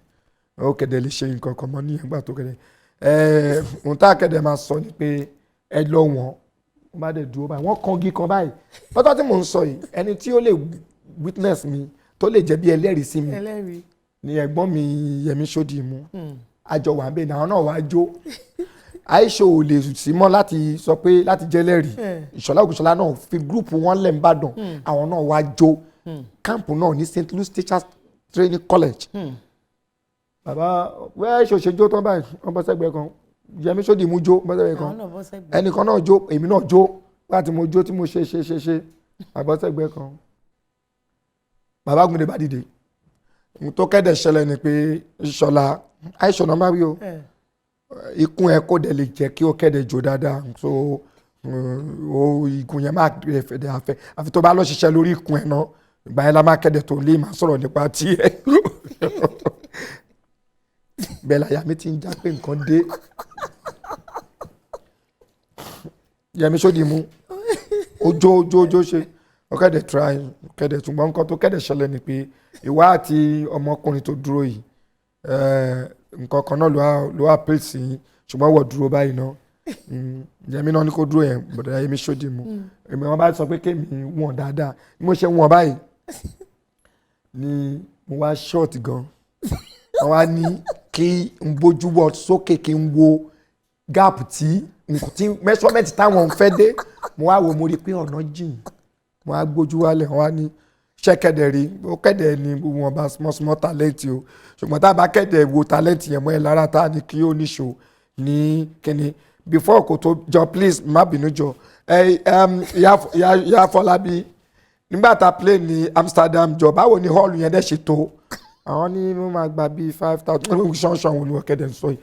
ó kẹ̀dẹ̀ lè ṣe nǹkan kan mọ́ ní ẹgbà tó kẹ̀dẹ̀ ohun tá a kẹ̀dẹ̀ máa sọ ni pé ẹ lọ wọ́n bá dẹ̀ dúró báyìí wọ́n kangi kan báyìí lọ́tọ́ tí mò ń sọ yìí ẹni tí ó lè witness mi tó lè jẹ́ bí ẹlẹ́rìí sí mi ni ẹ̀gbọ́n mi Yẹmí Ṣódìmú àjọ wà bẹ́ẹ̀ náà náà wàá jó Aisha ò lè sí mọ́ láti sọ pé láti jẹ́ ẹlẹ́rìí Ìṣọ̀lá Ògúnṣọlá náà fi gúrùpù wọn lẹ̀ ń bàdàn àwọn náà wàá jó káàmpù náà ní St. Louis Teachers Training College bàbá wẹ́ẹ́ ṣòṣèjó tán báyìí wọ́n bọ́ sẹ́gbẹ̀ẹ́ kan Yẹmí Ṣódìmú jó bọ́sẹ̀gbẹ̀ kan ẹnìkan náà jó èmi náà jó láti mo jó tí mo ṣe àbọ́sẹ̀gbẹ̀ kan bàbá Ògúndé bá dìde tó kẹ́dẹ̀ ṣẹlẹ̀ ni pé Ìṣọ̀lá àìṣọ̀nà bá wí o ikùn ẹ̀ kò dẹ̀ lè jẹ́ kí ó kẹ́dẹ̀ jó dáadáa so ikùn yẹn máa fẹ̀dẹ̀ afẹ́ àfi tó bá lọ ṣiṣẹ́ lórí ikùn ẹ̀ náà ìgbà yẹn la máa kẹ́dẹ̀ tó lé máa sọ̀rọ̀ nípa tiẹ̀ bẹ́ẹ̀ láyà mi ti ń já pé nǹkan dé Yẹmí Ṣódìmú ojó ṣe ọ̀kẹ́dẹ̀ try ọ̀kẹ́dẹ̀ ṣùgbọ́n nǹkan tó kẹ́dẹ̀ ṣẹlẹ̀ ni pé ìwà àti ọmọkùnrin tó dúró yìí nǹkan kan náà ló wà pèsè sí ṣùgbọ́n wọ́n dúró báyìí náà Yẹmí náà ní kó dúró yẹn bọ̀dọ̀ Yẹmí Ṣódìmú èmi wọn bá sọ pé kémi wọ̀n dáadáa bí mo ṣe wọ̀n báyìí ni mo wá short gan wọ́n wá ní kí n bójú wọ sókè kí n wo gáàpù tí measurement táwọn ń fẹ́ dé mo wá wò mo rí pé ọ̀nà jìn mo wá gbójú wálẹ̀ wọ́n wá ní ṣẹ́kẹ̀dẹ̀ rí ó kẹ̀dẹ̀ ní wọn bá small talent o ṣùgbọ́n tá a bá kẹ̀dẹ̀ wo talent yẹn mọ́ ẹ lára tá a ní kí ó níṣó ní kíni before kò tó jọ please má bínú jọ ìyá Fọlábí nígbà tá a play ní Amsterdam jọ báwo ni hall yẹn dẹ̀ ṣe tó àwọn ní mo máa gba bíi 5,000 ṣánṣán wọn ni wọ́n kẹ́dẹ̀ ń sọ yìí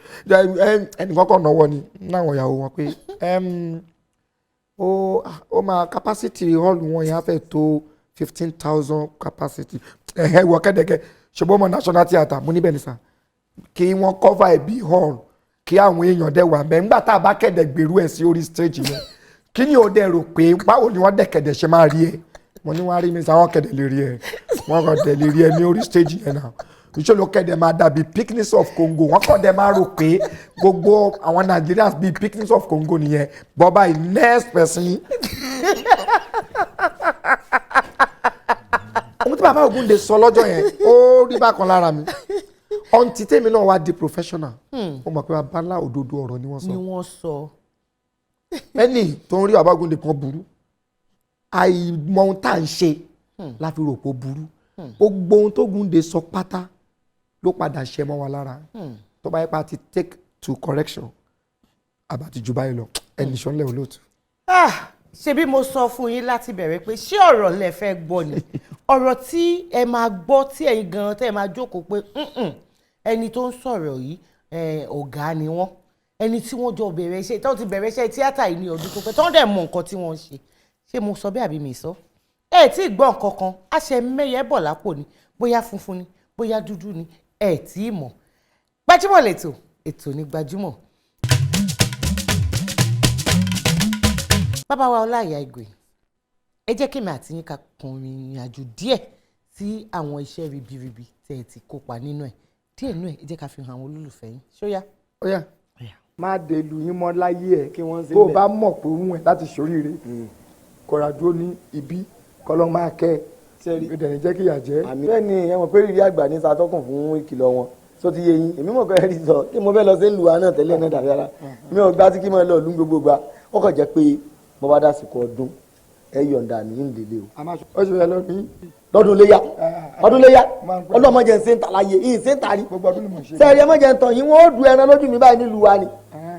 ẹnìkan kan náwó ni láwọn ìyàwó wọn pé ó máa capacity hall wọn yẹn á fẹ́ tó 15,000 capacity wọ́n kẹ́dẹ̀kẹ́ ṣùgbọ́n ọmọ National Theatre mo níbẹ̀ ní sà kí wọ́n cover ẹ̀ bí hall kí àwọn èèyàn dẹ̀ wà bẹ́ẹ̀ nígbà tá a bá kẹ́dẹ̀ gbèrú ẹ̀ sí orí stage yẹn kí ni o dẹ̀ rò pé báwo ni wọ́n dẹ̀ kẹ́dẹ̀ ṣe máa rí ẹ̀ mo ní wọ́n á rí mi sáwọn kẹ́dẹ̀ lè rí ẹ̀ wọ́n kàn dẹ̀ lè rí ẹ̀ ní orí stage yẹn náà ìṣòro kẹ́dẹ̀ máa dàbí Picnics of Congo wọ́n kàn dẹ̀ máa rò pé gbogbo àwọn Nigerians bíi Picnics of Congo nìyẹn but by next person. ohun tí bàbá Ògúndé sọ lọ́jọ́ yẹn ó rí bákan lára mi ọ̀ǹtí tèmi náà wá di professional ó mọ̀ pé bàbá ńlá òdodo ọ̀rọ̀ ni wọ́n sọ. ẹni tó ń rí bàbá Ògúndé kan burú àìmọ̀ ohun tá à ń ṣe la fi rò pé ó burú gbogbo ohun tó Ògúndé sọ pátá ló padà ṣe mọ́ wa lára tó bá yẹ pa ti take to correction àbàtì jù báyìí lọ ẹnì sọ́nlẹ̀ olóòtú. ṣebí mo sọ fún yín láti bẹ̀rẹ̀ pé ṣé ọ̀rọ̀ lẹ fẹ́ gbọ́ ni ọ̀rọ̀ tí ẹ máa gbọ́ tí ẹ̀yin gan-an tẹ́ ẹ máa jókòó pé ẹni tó ń sọ̀rọ̀ yìí ọ̀gá ni wọ́n ẹni tí wọ́n jọ bẹ̀rẹ̀ iṣẹ́ tó ti bẹ̀rẹ̀ iṣẹ́ tíátà yìí ní ọdún tó pẹ́ tó ń dẹ̀ mọ nǹkan tí wọ́n ń ṣe mo sọ bẹ́ẹ̀ àbí mi sọ tí ì gbọ́ nǹkan kan àṣẹ mẹ́yẹ bọ̀ lápò ni bóyá funfun ni bóyá dúdú ni tí ì mọ̀ Gbajúmọ̀ lẹ́tọ̀ ètò ní Gbajúmọ̀. Bàbá wa Ọláìyá Igwe ẹ jẹ́ kí mi àti yín ká kọrin ìrìn àjò díẹ̀ sí àwọn iṣẹ́ ribiribi tẹ́ ẹ ti kópa nínú ẹ̀ díẹ̀ nínú ẹ̀ ẹ jẹ́ ká fi hàn àwọn olólùfẹ́ yín ṣóyá. ó yá má de lu yín mọ́ láyé ẹ̀ kí wọ́n ṣe bẹ́ẹ̀. bó o bá mọ̀ pé òun ẹ̀ láti ṣoríire kọ̀ra dúró ní ibi kọ́lọ́ máa kẹ́ ẹ̀ ìdẹ̀rẹ̀ jẹ́ kíyà jẹ́. bẹ́ẹ̀ ni ẹ mọ̀ pé rírí àgbà ní sàtọ́kùn fún ìkìlọ̀ wọn tó ti yé yín èmi mọ̀ pé ẹ rí sọ kí mo fẹ́ lọ sí ìlú wa náà tẹ́lẹ̀ náà dàbí ara mi ò gbá tí kí mo lọ lú gbogbo gba ó kàn jẹ́ pé mo bá dásìkò ọdún ẹ yọ̀ǹda ní ìlélẹ̀ o. ó ṣe yẹ lọ́dún léyà ọlọ́mọdé ń ṣe ń ta láyé yìí ń ṣe ń ta rí sẹ́ẹ̀rì ẹ mọ̀jẹ̀ ń tàn yín wọ́n ó du ẹran lójú mi báyìí nílùú wa ni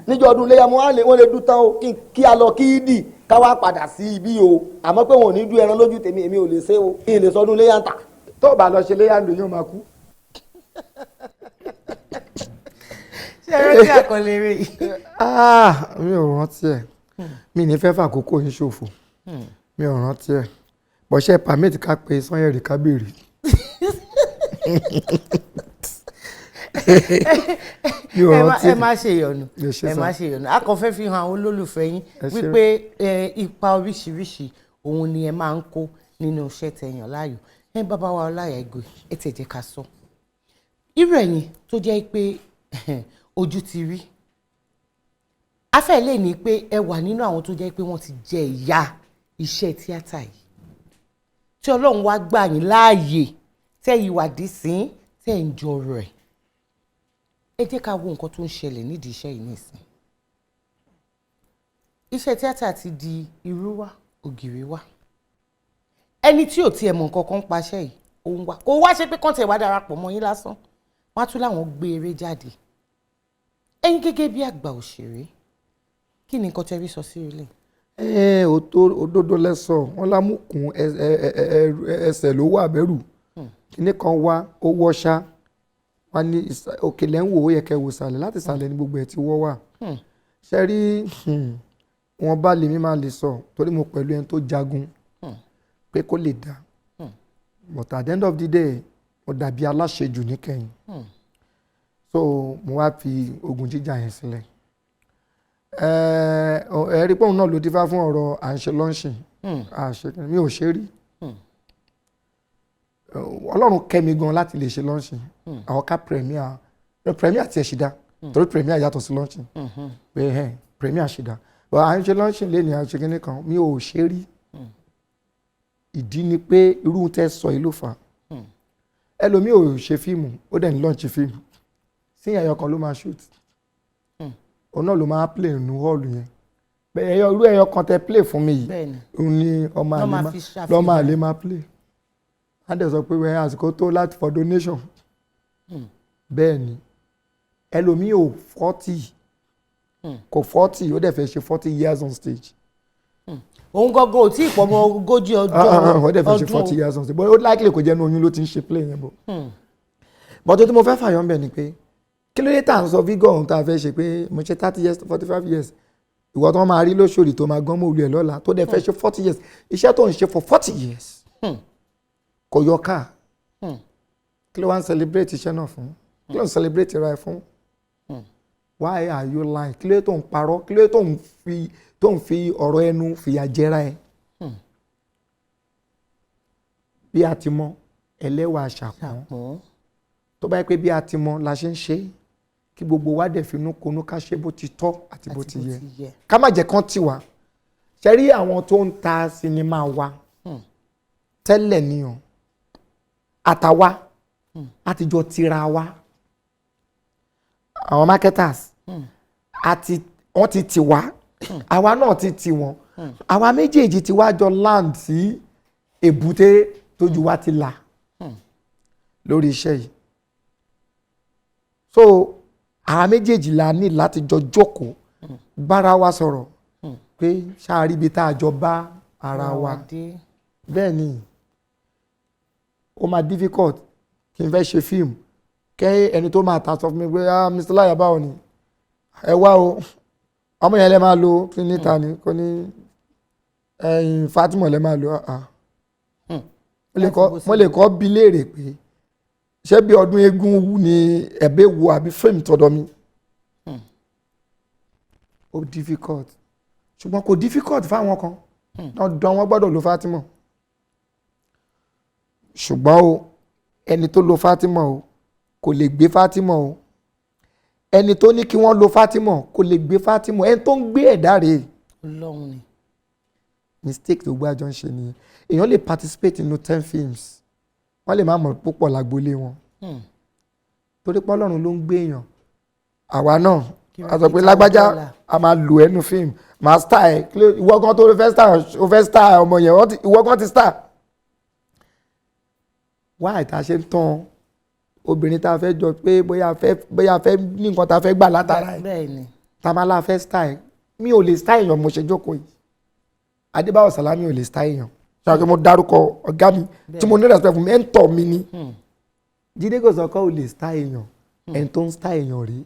níjọ́ ọdún léyà wọ́n lè dún tán o kí a lọ kí dì ká wá padà sí ibi o àmọ́ pé wọn ò ní du ẹran lójú tèmi èmi ò lè ṣe o kí n lè sọdún léyà ń tà. tó o bá lọ ṣe léyà ń lò yóò máa kú. ṣé ẹ rántí àkọlé rẹ̀ yìí. mi ò rántí ẹ̀ mi ní fẹ́ fàkókò yín ṣòfò mi ò rántí ẹ̀ bọ́sẹ̀ pàmìtì ká pe Sanyẹ̀rì kábèrè. ẹ má ṣe ìyọnu a kàn fẹ́ fi hàn àwọn olólùfẹ́ yín wípé ipa oríṣiríṣi òun ni ẹ máa ń kó nínú iṣẹ́ tẹ̀yàn láàyò bàbá wa Ọláìyá Igwe ẹ tẹ̀ jẹ́ ká sọ irú ẹ̀yin tó jẹ́ pé ojú ti rí afẹ́ lè ní pé ẹ wà nínú àwọn tó jẹ́ pé wọ́n ti jẹ ìyà iṣẹ́ tíátà yìí tí Ọlọ́run wá gbà yín láàyè tẹ́ ìwádìí sí tẹ́ ń jọrọ ẹ̀ ẹ jẹ́ ká wo nǹkan tó ń ṣẹlẹ̀ nídìí iṣẹ́ yìí nìsín iṣẹ́ tíátà ti di irú wá ògiri wá ẹni tí ò tiẹ̀ mọ̀ nǹkan kan paṣẹ́ yìí òun wá kò wá ṣe pé kọ́ńtẹ̀ wá darapọ̀ mọ́ yín lásán wọ́n á tún láwọn gbé eré jáde ẹ̀yin gẹ́gẹ́ bí àgbà òṣèré kí ni nǹkan tẹ́ rí sọ sí ilé. òdodo lẹ́sọ̀ wọn lámùkún ẹsẹ̀ ló wà bẹ̀rù kíní kan wá ó wọ́ṣá wọn ní òkèlè ń wò ó yẹ kẹ́ wò sàlẹ̀ láti sàlẹ̀ ní gbogbo ẹ̀ tí wọ́ wà ṣe rí wọn bá lèmi máa lè sọ torí mo pẹ̀lú ẹni tó jagun pé kó lè dá but at the end of the day mo dàbí aláṣejù níkẹyìn so mo wá fi ogun jíjà yẹn sílẹ̀ ẹ̀rí pọ́ùn náà ló dífá fún ọ̀rọ̀ à ń ṣe lọ́ńṣìn mi ò ṣe rí Ọlọ́run kẹ́ mi gan láti lè ṣe lọ́ńṣìn àwọn ká premier ti ẹ̀ ṣì dá torí premier yàtọ̀ sí lọ́ńṣìn pé premier ṣì dá à ń ṣe lọ́ńṣìn lé ní àṣẹ kínní kan mi ò ṣe rí ìdí ni pé irú tẹ́ sọ yìí ló fà á ẹlòmíì ò ṣe fíìmù ó dẹ̀ ní lọ́ọ̀ṣì fíìmù sí ẹ̀yọ kan ló máa shoot òun náà ló máa play nínú hall yẹn irú ẹ̀yọ kan tẹ́ play fún mi yìí òun ni ọmọ àlè máa play á dẹ̀ sọ pé wẹ́n àsìkò tó láti for donation bẹ́ẹ̀ ni ẹlòmíì ò 40 kò 40 ó dẹ̀ fẹ́ ṣe 40 years on stage. òun gọ́gọ́ ò tí ì pọ̀ mọ́ ogójì ọdún ó dẹ̀ fẹ́ ṣe 40 years on stage but ó likely kò jẹ́ ní oyún ló ti ń ṣe play yẹn bọ̀. but tó tí mo fẹ́ fàyọ̀ ń bẹ̀ ni pé kí ló dé tá à ń sọ fígọ̀ ohun tá a fẹ́ ṣe pé mo ṣe 30 years 45 years ìwọ tó máa rí lóṣòrì tó máa gán mọ́ olú ẹ̀ lọ́la tó dẹ̀ fẹ́ ṣe 40 years iṣẹ́ tó ń ṣe for 40 years kò yọ ká kí ló wá ń celebrate iṣẹ́ náà fún kí ló ń celebrate ra ẹ fún why are you lying kí ló tó ń parọ́ kí ló tó ń fi ọ̀rọ̀ ẹnu fìyà jẹra ẹ bí a ti mọ ẹlẹ́wà àṣàpọ̀n tó bá yẹ pé bí a ti mọ la ṣe ń ṣe kí gbogbo wa dẹ̀ finú konú ká ṣe bó ti tọ́ àti bó ti yẹ ká má jẹ́ kán tì wá ṣe rí àwọn tó ń ta sinimá wa tẹ́lẹ̀ nìyàn àtàwa àtijọ́ tira wa àwọn marketers wọ́n ti tì wá àwa náà ti tì wọ́n àwa méjèèjì ti wá jọ land sí èbúté tójú wa ti là lórí iṣẹ́ yìí so àwa méjèèjì la ní láti jọ jókòó bára wa sọ̀rọ̀ pé ṣáà rí ibi tá a jọ bá ara wa bẹ́ẹ̀ ni ó máa difficult kí n fẹ́ ṣe fíìmù kẹ́ ẹni tó máa ta sọ fún mi pé Mr. Láyà báwo ni ẹ wá o ọmọ yẹn lẹ máa lo kí níta ni kò ní ẹyin Fatima lẹ máa lo mo lè kọ́ bí léèrè pé ṣé bí ọdún eégún wú ni ẹ̀bẹ̀ wo àbí fíìmù tọ̀dọ̀ mi ó difficult ṣùgbọ́n kò difficult fáwọn kan dandan wọn gbọ́dọ̀ lo Fatima ṣùgbọ́n o ẹni tó lo Fatima o kò lè gbé Fatima o ẹni tó ní kí wọ́n lo Fatima kò lè gbé Fatima ẹni tó ń gbé ẹ̀dá rèé Ọlọ́run ni mistake tó gbá jọ ń ṣe nìyẹn èèyàn lè participate nínú 10 films wọ́n lè má mọ̀ púpọ̀ lágbolé wọn torí pé Ọlọ́run ló ń gbé èèyàn àwa náà a sọ pé lágbájá a máa lò ẹnu fíìmù máa star ẹ ìwọ kan tó fẹ́ star ọmọ yẹn ìwọ kan ti star wá ìta ṣe ń tán obìnrin tá a fẹ́ jọ pé bóyá fẹ́ ní nǹkan tá a fẹ́ gbà látara ẹ̀ tamala fẹ́ star ẹ̀ mi ò lè star èèyàn mo ṣe jókòó yìí Adébáyọ̀ Sàlámì ò lè star èèyàn ṣáà kí mo dárúkọ ọ̀gá mi tí mo ní respect fún mentor mi ni Jídé Kòsọ́kọ́ ò lè star èèyàn ẹni tó ń star èèyàn rí.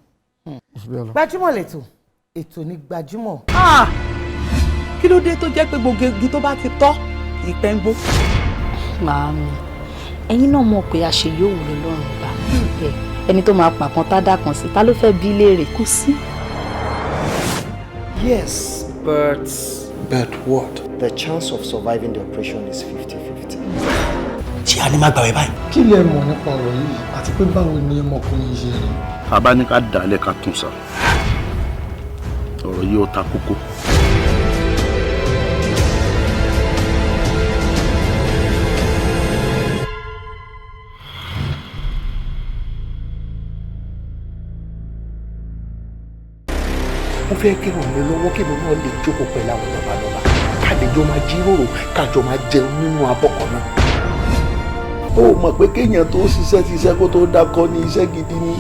Gbajúmọ̀ lẹ́tọ̀ ètò ní Gbajúmọ̀. Kí ló dé tó jẹ́ pé gbogbo igi tó bá ti tọ́ ìpẹ́ ń gbó. Màámi ẹ̀yin náà mọ̀ pé àṣeyọ̀wò lọ́rùn gbà ẹni tó máa pàkan tádà kan sí ta ló fẹ́ bí léèrè kú sí. Yes, but what? The chance of surviving the operation is 50-50. Ṣé a ní má gbàwẹ̀ báyìí? Kí lẹ mọ̀ nípa ọ̀rọ̀ yìí àti pé báwo ni ọmọkùnrin ṣe rí? Àbá ní ká dálẹ̀ ká tún sá. Ọ̀rọ̀ yìí ó ta kókó. Mo fẹ́ kí ràn mí lọ́wọ́ kí mi náà lè jókòó pẹ̀lú àwọn lọ́balọ́ba ká lè jọ máa jíròrò ká jọ máa jẹun nínú abọ́ kan náà. Ó mọ̀ pé kéèyàn tó ṣiṣẹ́ kó tó dákọ́ ní iṣẹ́ gidi ni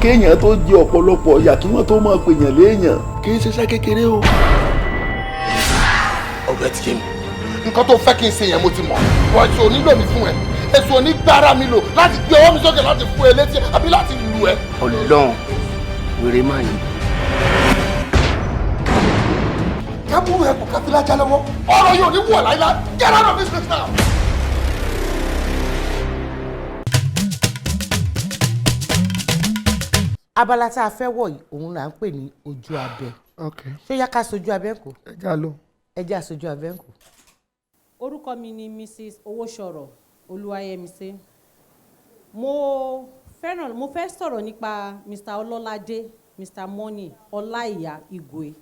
kéèyàn tó jẹ ọ̀pọ̀lọpọ̀ ọ̀yà kí wọ́n tó máa pèèyàn léèyàn kì í ṣiṣẹ́ kékeré o. Ọ̀rẹ́ ti yé mi nǹkan tó fẹ́ kí n ṣe yẹn mo ti mọ̀ wọ́n ti onílò mi fún ẹ èso onígbára mi lò láti gbé ọwọ́ mi sókè láti fún ẹ létí àbí láti lù ẹ. Ọlọ́run wèrè máa yìí. kábúrú ẹ kò káfílá já lọ́wọ́ ọ̀rọ̀ yóò ní wọ̀ láíláí get out of this place now. Abala tá a fẹ́ wọ̀ yìí òun là ń pè ní ojú abẹ. Ṣé yá ká sojú abẹ ń kó? ẹ já sojú abẹ ń kó. Orúkọ mi ni Mrs. Owóṣọ̀rọ̀ Olúwayẹmisí. Mo fẹ́ sọ̀rọ̀ nípa Mr. Ọlọ́ládé Mr. Money Ọláìyá Igwe.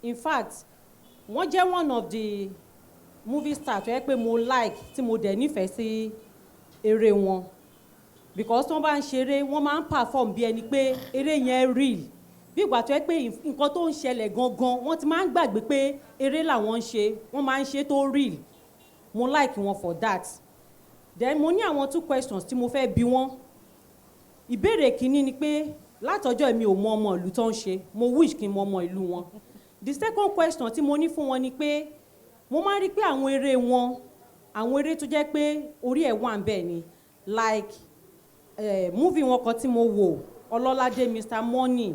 In fact wọ́n jẹ́ one of the movie stars tó yẹ pé mo like tí mo dẹ̀ nífẹ̀ẹ́ sí eré wọn because wọ́n bá ń ṣeré wọ́n máa ń perform bí ẹni pé eré yẹn real bí ìgbà tó yẹ pé nǹkan tó ń ṣẹlẹ̀ gangan wọ́n ti máa ń gbàgbé pé eré làwọn ń ṣe wọ́n máa ń ṣe tó real mo like wọn for that. Then mo ní àwọn 2 questions tí mo fẹ́ bi wọ́n. Ìbéèrè kìíní ni pé látọjọ́ mi ò mọ ọmọ ìlú tó ń ṣe mo wish kí n mọ ọmọ ìlú wọn. The second question tí mo ní fún wọn ni pé mo máa ń rí pé àwọn eré wọn àwọn eré tó jẹ́ pé orí ẹ̀ wà ń bẹ̀ ni like movie wọn kan tí mo wò Ọlọ́ládé Mr. Money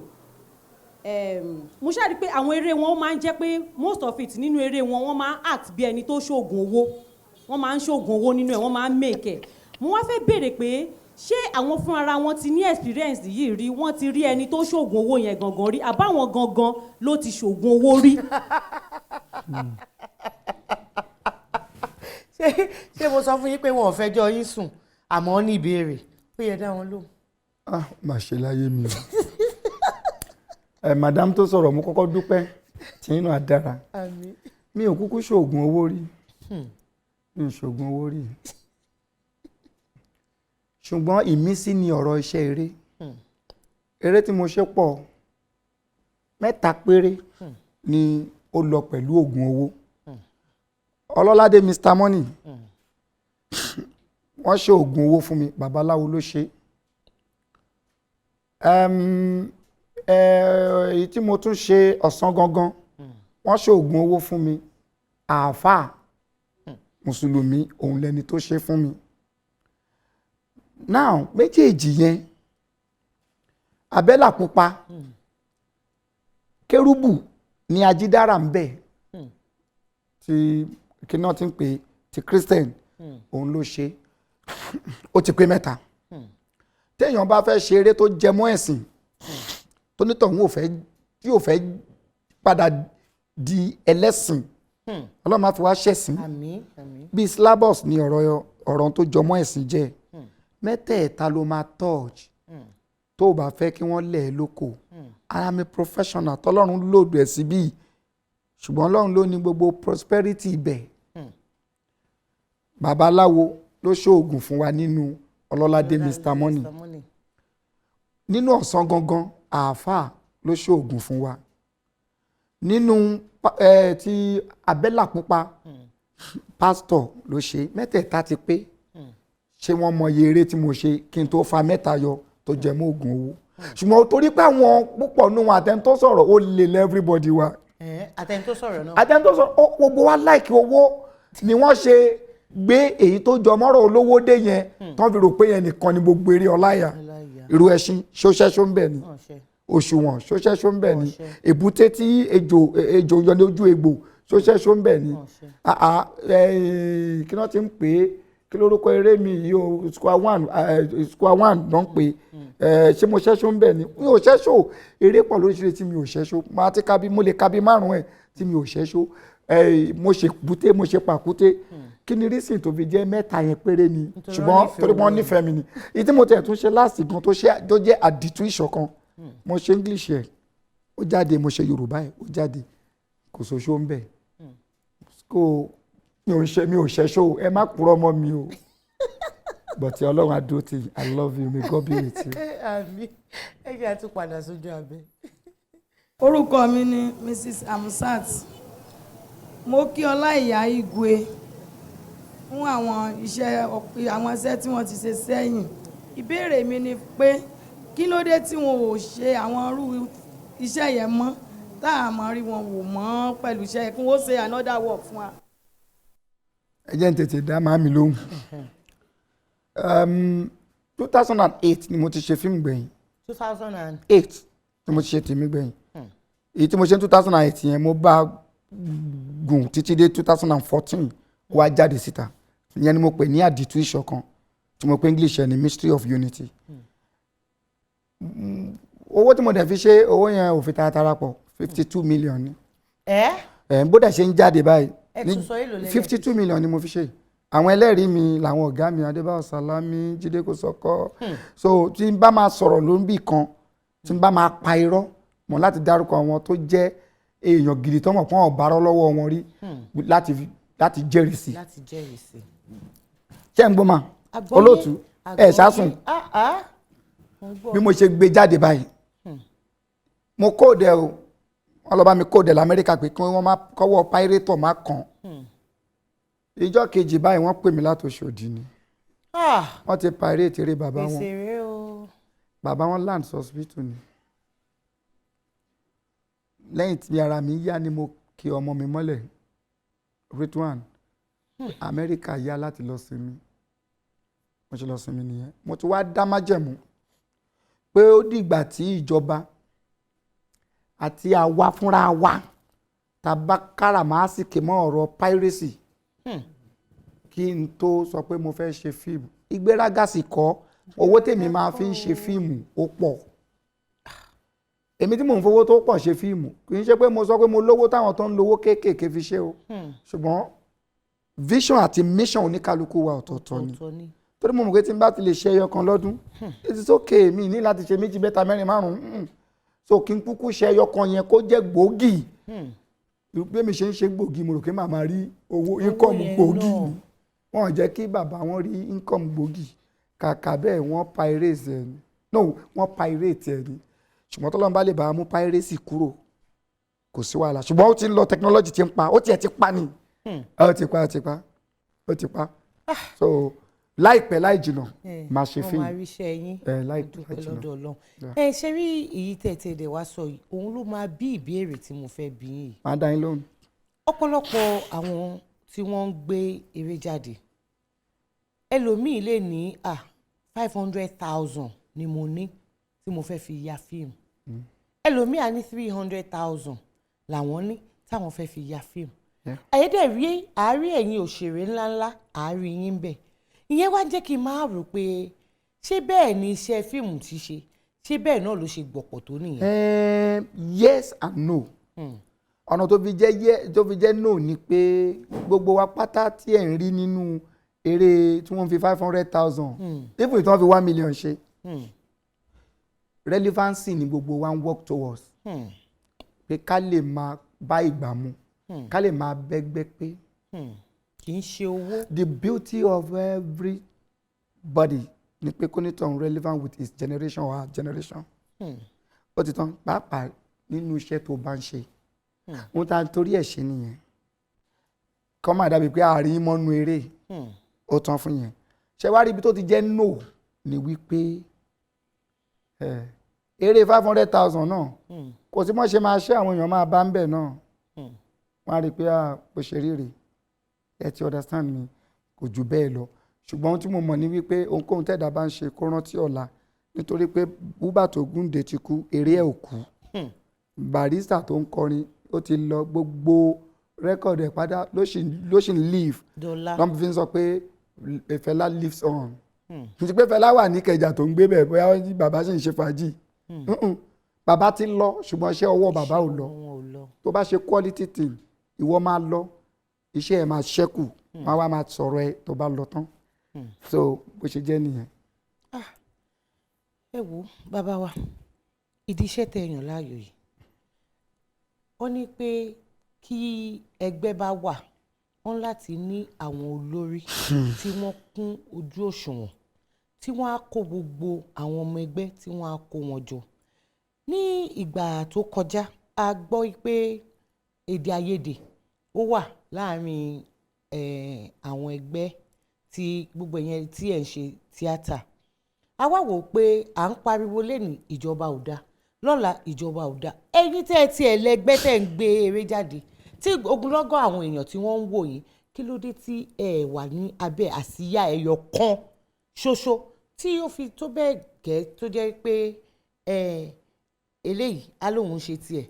mo ṣáà rí pé àwọn eré wọn máa ń jẹ́ pé most of it nínú eré wọn wọ́n máa ń act bí ẹni tó ṣoògùn owó wọ́n máa ń ṣoògùn owó nínú ẹ̀ wọ́n máa ń make ẹ̀ mo wá fẹ́ béèrè pé ṣé àwọn fún ara wọn ti ní experience yìí rí wọ́n ti rí ẹni tó ṣoògùn owó yẹn gangan rí àbáwọn gangan ló ti ṣoògùn owó rí. ṣé mo sọ fún yín pé wọn ò fẹjọ́ yín sùn àmọ́ ní ìbéèrè ó yẹ dá wọn lóhùn. Mà ṣe láyé mi o madam tó sọ̀rọ̀ mo kọ́kọ́ dúpẹ́ tí inú àdára mi ò kúkú ṣoògùn owó rí mi ò ṣoògùn owó rí ṣùgbọ́n ìmísí ni ọ̀rọ̀ iṣẹ́ eré eré tí mo ṣe pọ̀ 3 péré ni ó lọ pẹ̀lú oògùn owó Ọlọ́ládé Mr. Money wọ́n ṣe oògùn owó fún mi babaláwo ló ṣe èyí tí mo tún ṣe ọ̀sán gangan wọ́n ṣe oògùn owó fún mi àáfàá mùsùlùmí òun lẹni tó ṣe fún mi now méjèèjì yẹn abẹ́là pupa kérúbù ni ajídára ń bẹ̀ tí kí náà ti ń pè ti Christian òun ló ṣe ó ti pé 3 téèyàn bá fẹ́ ṣe eré tó jẹmọ́ ẹ̀sìn tó nítọ̀hún ò fẹ́ padà di ẹlẹ́sìn Ọlọ́run máa fi wá ṣẹ̀sìn bíi syllabus ni ọ̀rọ̀ tó jọmọ́ ẹ̀sìn jẹ́ mẹ́tẹ̀ẹ̀ta ló máa touch tó o bá fẹ́ kí wọ́n lẹ̀ ẹ́ lóko ara mi professional tọ́lọ́run lòdù ẹ̀ síbí ṣùgbọ́n Ọlọ́run ló ní gbogbo prosperity ibẹ̀ babaláwo ló ṣoògùn fún wa nínú Ọlọ́ládé Mr Money nínú ọ̀sán gangan àáfàá ló ṣoògùn fún wa nínú ti abẹ́là pupa pásítọ̀ ló ṣe mẹ́tẹ̀ẹ̀ta ti pé ṣé wọ́n mọ iye eré tí mo ṣe kí n tó fa 3 yọ tó jẹ mọ́ oògùn owó ṣùgbọ́n torí pé àwọn púpọ̀ nínú àtẹ̀ntó sọ̀rọ̀ ó lè lẹ́ everybody wa. àtẹ̀ntó sọ̀rọ̀ náà. àtẹ̀ntó sọ̀rọ̀ gbogbo wa láìkí owó ni wọ́n ṣe gbé èyí tó jọ mọ́rọ̀ olówó dé yẹn tán fi rò pé yẹn nìkan ni gbogbo eré ọláyà irú ẹṣin ṣóṣẹ́ṣó ń bẹ̀ ni òṣùwọ̀n ṣóṣẹ́ṣó ń bẹ̀ ni èbúté tí ejò yọ ní ojú egbò ṣóṣẹ́ṣó ń bẹ̀ ni kí wọ́n ti ń pè é kí lórúkọ eré mi yìí o square one ló ń pè ṣé mo ṣẹ́ṣó ń bẹ̀ ni mi ò ṣẹ́ṣó eré pọ̀ lóríṣiríṣi tí mi ò ṣẹ́ṣó máa ti mo lè ka bí 5 ẹ̀ tí mi ò ṣẹ́ṣó mo ṣe búté mo ṣe pàkúté kí ni rísìn tó fi jẹ́ 3 yẹn péré ni ṣùgbọ́n torí wọ́n nífẹ̀ẹ́ mi ni ìdí mo tẹ̀ tún ṣe láàsì gan tó jẹ́ àdìtú ìṣọ̀kan mo ṣe English ẹ̀ ó jáde mo ṣe Yorùbá ẹ̀ ó jáde kò ṣoṣo ń bẹ̀ kò mi ò ṣẹ́ṣó ẹ má purọ́ mọ́ mi o but Ọlọ́run adó ti I love you may God be with you. àmín ẹ jẹ́ àti padà sójú abẹ́. orúkọ mi ni Mrs Amsat mo kí Ọláìyá Igwe fún àwọn iṣẹ́ tí wọ́n ti ṣe sẹ́yìn ìbéèrè mi ni pé kí ló dé tí wọn ò ṣe àwọn irú iṣẹ́ yẹn mọ́ tá a máa rí wọn wò mọ́ pẹ̀lú iṣẹ́ kí wọ́n ṣe another work fún wa. ẹ jẹ́ n tètè dá màmí lóhùn 2008 ni mo ti ṣe fíìmù gbẹ̀yìn 2008 ni mo ti ṣe tèmi gbẹ̀yìn èyí tí mo ṣe ní 2008 yẹn mo bá gùn títí dé 2014 wá jáde síta ìyẹn ni mo pè ní àdìtú ìṣọ̀kan tí mo pè English ẹ̀ ní Mystery of Unity owó tí mo dẹ̀ fi ṣe owó yẹn ò fi taratara pọ̀ 52 million ni bó dẹ̀ ṣe ń jáde báyìí 52 million ni mo fi ṣe àwọn ẹlẹ́rìí mi làwọn ọ̀gá mi Adébáyọ̀ Sálámí Jídé Kòsọ́kọ́ so tí n bá máa sọ̀rọ̀ ló ń bì kan tí n bá máa pa irọ́ mọ̀ láti dárúkọ àwọn tó jẹ́ èèyàn gidi tó mọ̀ pọ́n ọ̀bárọ́ lọ́wọ́ wọn rí láti jẹ́rìí sí. ṣé ń gbọ́ ma olóòtú ẹ̀ ṣáṣùn bí mo ṣe gbé jáde báyìí mo kóòdù ẹ o wọ́n lọ bá mi kóòdù ẹ lamẹ́ríkà pé kí wọ́n má kọ́wọ́ páírẹ́tọ̀ má kàn ìjọ́ kejì báyìí wọ́n pè mí láti Òṣòdì ni wọ́n ti páírẹ́tì eré bàbá wọn bàbá wọn land hospital ni lẹ́yìn tí ara mi yá ni mo kí ọmọ mi mọ́lẹ̀ Ridwan Amẹ́ríkà yá láti lọ sinmi mo ṣe lọ sinmi nìyẹn mo ti wá dá májẹ̀mú pé ó dìgbà tí ìjọba àti àwa fúnra wa tàbá káràmásìkì mọ́ ọ̀rọ̀ piracy kí n tó sọ pé mo fẹ́ ṣe fíìmù ìgbéraga sì kọ́ owó tèmi máa fi ń ṣe fíìmù ó pọ̀ èmi tí mò ń fowó tó pọ̀ ṣe fíìmù kì í ṣe pé mo sọ pé mo lówó táwọn tó ń lówó kéékèèké fi ṣe o ṣùgbọ́n vision àti mission oníkálukú wa ọ̀tọ̀ọ̀tọ̀ ni torí mo mọ̀ pé tí n bá ti lè ṣe ẹyọ kan lọ́dún it is okay mi ní láti ṣe 2 mẹ́ta 4 5 so kí n kúkú ṣe ẹyọ kan yẹn kó jẹ́ gbòógì bí mi ṣe ń ṣe gbòógì mo rò pé màmá rí owó income gbòógì ni wọ́n jẹ́ kí bàbá wọn rí income gbòógì kàkà bẹ́ẹ̀ wọ́n pirate ẹ̀ ni no wọ́n pirate ẹ̀ ni ṣùgbọ́n tọ́lọ́run bá lè bá mú piracy kúrò kò sí wàhálà ṣùgbọ́n ó ti ń lọ technology ti ń pa ó tiẹ̀ ti pa ni ó ti pa so láìpẹ́ láì jìnnà máa ṣe fíìmù láìpẹ́ jìnnà. ẹ ṣe rí èyí tẹ̀tẹ̀ dẹ̀ wá sọ yìí òun ló máa bí ìbéèrè tí mo fẹ́ bí yìí. máa dá yín lóhùn. ọ̀pọ̀lọpọ̀ àwọn tí wọ́n ń gbé eré jáde ẹlòmíì lè ní 500,000 ni mo ní tí mo fẹ́ fi ya fíìmù ẹlòmíà ní 300,000 làwọn ní táwọn fẹ́ fi ya fíìmù ayédèrú àárín ẹ̀yin òṣèré ńláńlá àárín yín bẹ̀ ìyẹn wá jẹ́ kí n máa rò pé ṣé bẹ́ẹ̀ ni iṣẹ́ fíìmù ti ṣé bẹ́ẹ̀ náà ló ṣe gbọ̀pọ̀ tó nìyẹn. Yes and no ọ̀nà tó fi jẹ́ no ni pé gbogbo wa pátá tí ẹ̀ ń rí nínú eré tí wọ́n fi 500,000 even tí wọ́n fi 1 million ṣe relevancy ni gbogbo wa ń work towards pé ká lè máa bá ìgbà mu ká lè máa bẹ́gbẹ́ pé kì í ṣe owó. the beauty of everybody ni pé kó ní tàn relevant with his generation or her generation ó ti tán pàápàá nínú iṣẹ́ tó bá ń ṣe wọ́n ta torí ẹ̀ ṣe nìyẹn kọ́ máa dàbí pé àárín mọ́nú eré ó tán fún yẹn ṣe wá rí ibi tó ti jẹ́ no ni wípé eré 500,000 náà kò sí mọ́ ṣe máa ṣe àwọn èèyàn máa bá ń bẹ̀ náà wọ́n á rí i pé bó ṣe ríre ẹ ti understand mi kò jù bẹ́ẹ̀ lọ ṣùgbọ́n ohun tí mo mọ̀ ni wípé ohunkóhun tẹ̀dá bá ń ṣe kó rántí ọ̀la nítorí pé Hubert Ògúndé ti kú eré ẹ̀ ò kú Barrister tó ń kọrin ó ti lọ gbogbo rẹ́kọ̀dù ẹ̀ padà ló ṣì ń live lọ́n fi ń sọ pé Fẹlá lives on kì í ṣe pé Fẹlá wà ní Ìkẹjà tó ń gbé bẹ̀ bóyá bàbá ṣì ń ṣe fàájì bàbá ti lọ ṣùgbọ́n iṣẹ́ ọwọ́ bàbá ò lọ tó bá ṣe quality thing ìwọ máa lọ iṣẹ́ ẹ̀ máa ṣẹ́kù máa wá máa sọ̀rọ̀ ẹ tó bá lọ tán so bó ṣe jẹ́ nìyẹn. ẹ wo bàbá wa ìdí iṣẹ́ tẹ́ yàn láàyò yìí ó ní pé kí ẹgbẹ́ bá wà wọ́n láti ní àwọn olórí tí wọ́n kún ojú òṣùwọ̀n tí wọ́n á kó gbogbo àwọn ọmọ ẹgbẹ́ tí wọ́n á kó wọn jọ. Ní ìgbà tó kọjá a gbọ́ pé èdè àìyedè ó wà láàrin àwọn ẹgbẹ́ tí gbogbo yẹn tí ẹ̀ ń ṣe tíátà. A wá wò pé à ń pariwo lẹ́nu ìjọba ò dáa lọ́la ìjọba ò dáa ẹ̀yin tẹ́ ẹ tiẹ̀ lẹ́gbẹ́ tẹ́ ń gbé eré jáde tí ogunlọ́gọ̀ àwọn èèyàn tí wọ́n ń wò yín kí ló dé tí ẹ wà ní abẹ́ àsíá ẹyọ kan ṣoṣo tí ó fi tó bẹ́ẹ̀ gẹ́ tó jẹ́ pé eléyìí á lóun ṣe tiẹ̀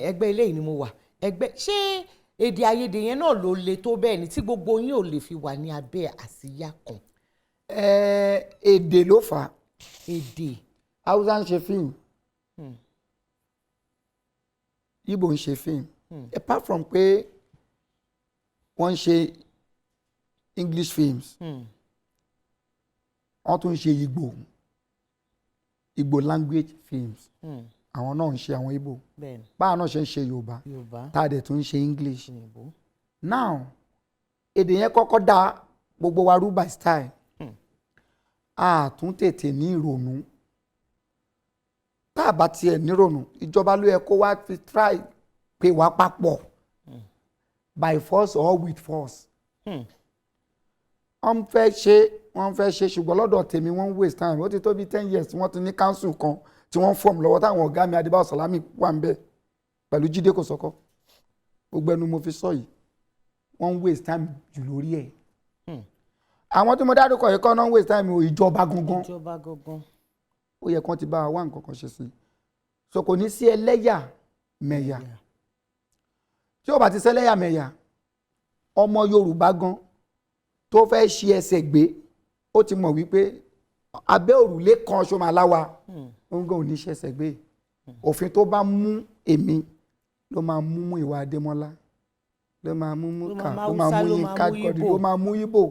ẹgbẹ́ eléyìí ni mo wà ẹgbẹ́ ṣé èdè àìyedè yẹn náà ló le tó bẹ́ẹ̀ ni tí gbogbo yín ò lè fi wà ní abẹ́ àsíá kan. Èdè ló fà á. Èdè. Haúsá ń ṣe fíìmù Ìgbò ń ṣe fíìmù apart from pé wọ́n ń ṣe English films wọ́n tún ń ṣe Ìgbò language films àwọn náà ń ṣe àwọn Ìgbò báwọn náà ṣe ń ṣe Yorùbá tá a dẹ̀ tún ń ṣe English now èdè yẹn kọ́kọ́ dá gbogbo wa rú by style a tún tètè ní ìrònú tá a bá tiẹ̀ nírònú ìjọba ló yẹ kó wá fi try pé wá papọ̀ by force or with force. wọ́n fẹ́ ṣe ṣùgbọ́n lọ́dọ̀ tèmi wọ́n ń waste time ó ti tó bí 10 years wọ́n ti ní council kan tí wọ́n form lọ́wọ́ táwọn ọ̀gá mi Adébáyọ̀ Sàlámì wà ń bẹ̀ pẹ̀lú Jídé Kòsọ́kọ́ gbogbo ẹnu mo fi sọ yìí wọ́n ń waste time jù lórí ẹ̀. àwọn tí mo dárúkọ yìí kọ́ náà ń waste time ìjọba gangan ó yẹ kán ti bá wa nǹkan kan ṣe sí i so kò ní sí ẹlẹ́yàmẹ̀yà tí ó bá ti ṣẹlẹ́yàmẹ̀yà ọmọ Yorùbá gan tó fẹ́ ṣe ẹsẹ̀ gbé ó ti mọ̀ wípé abẹ́ òrùlé kan ṣo máa láwa ó ń gan òní ṣe ẹsẹ̀ gbé òfin tó bá mú èmi ló máa mú ìwà Adémọ́lá ló máa mú Múkà ló máa mú Yínká Quadri ló máa mú Ìgbò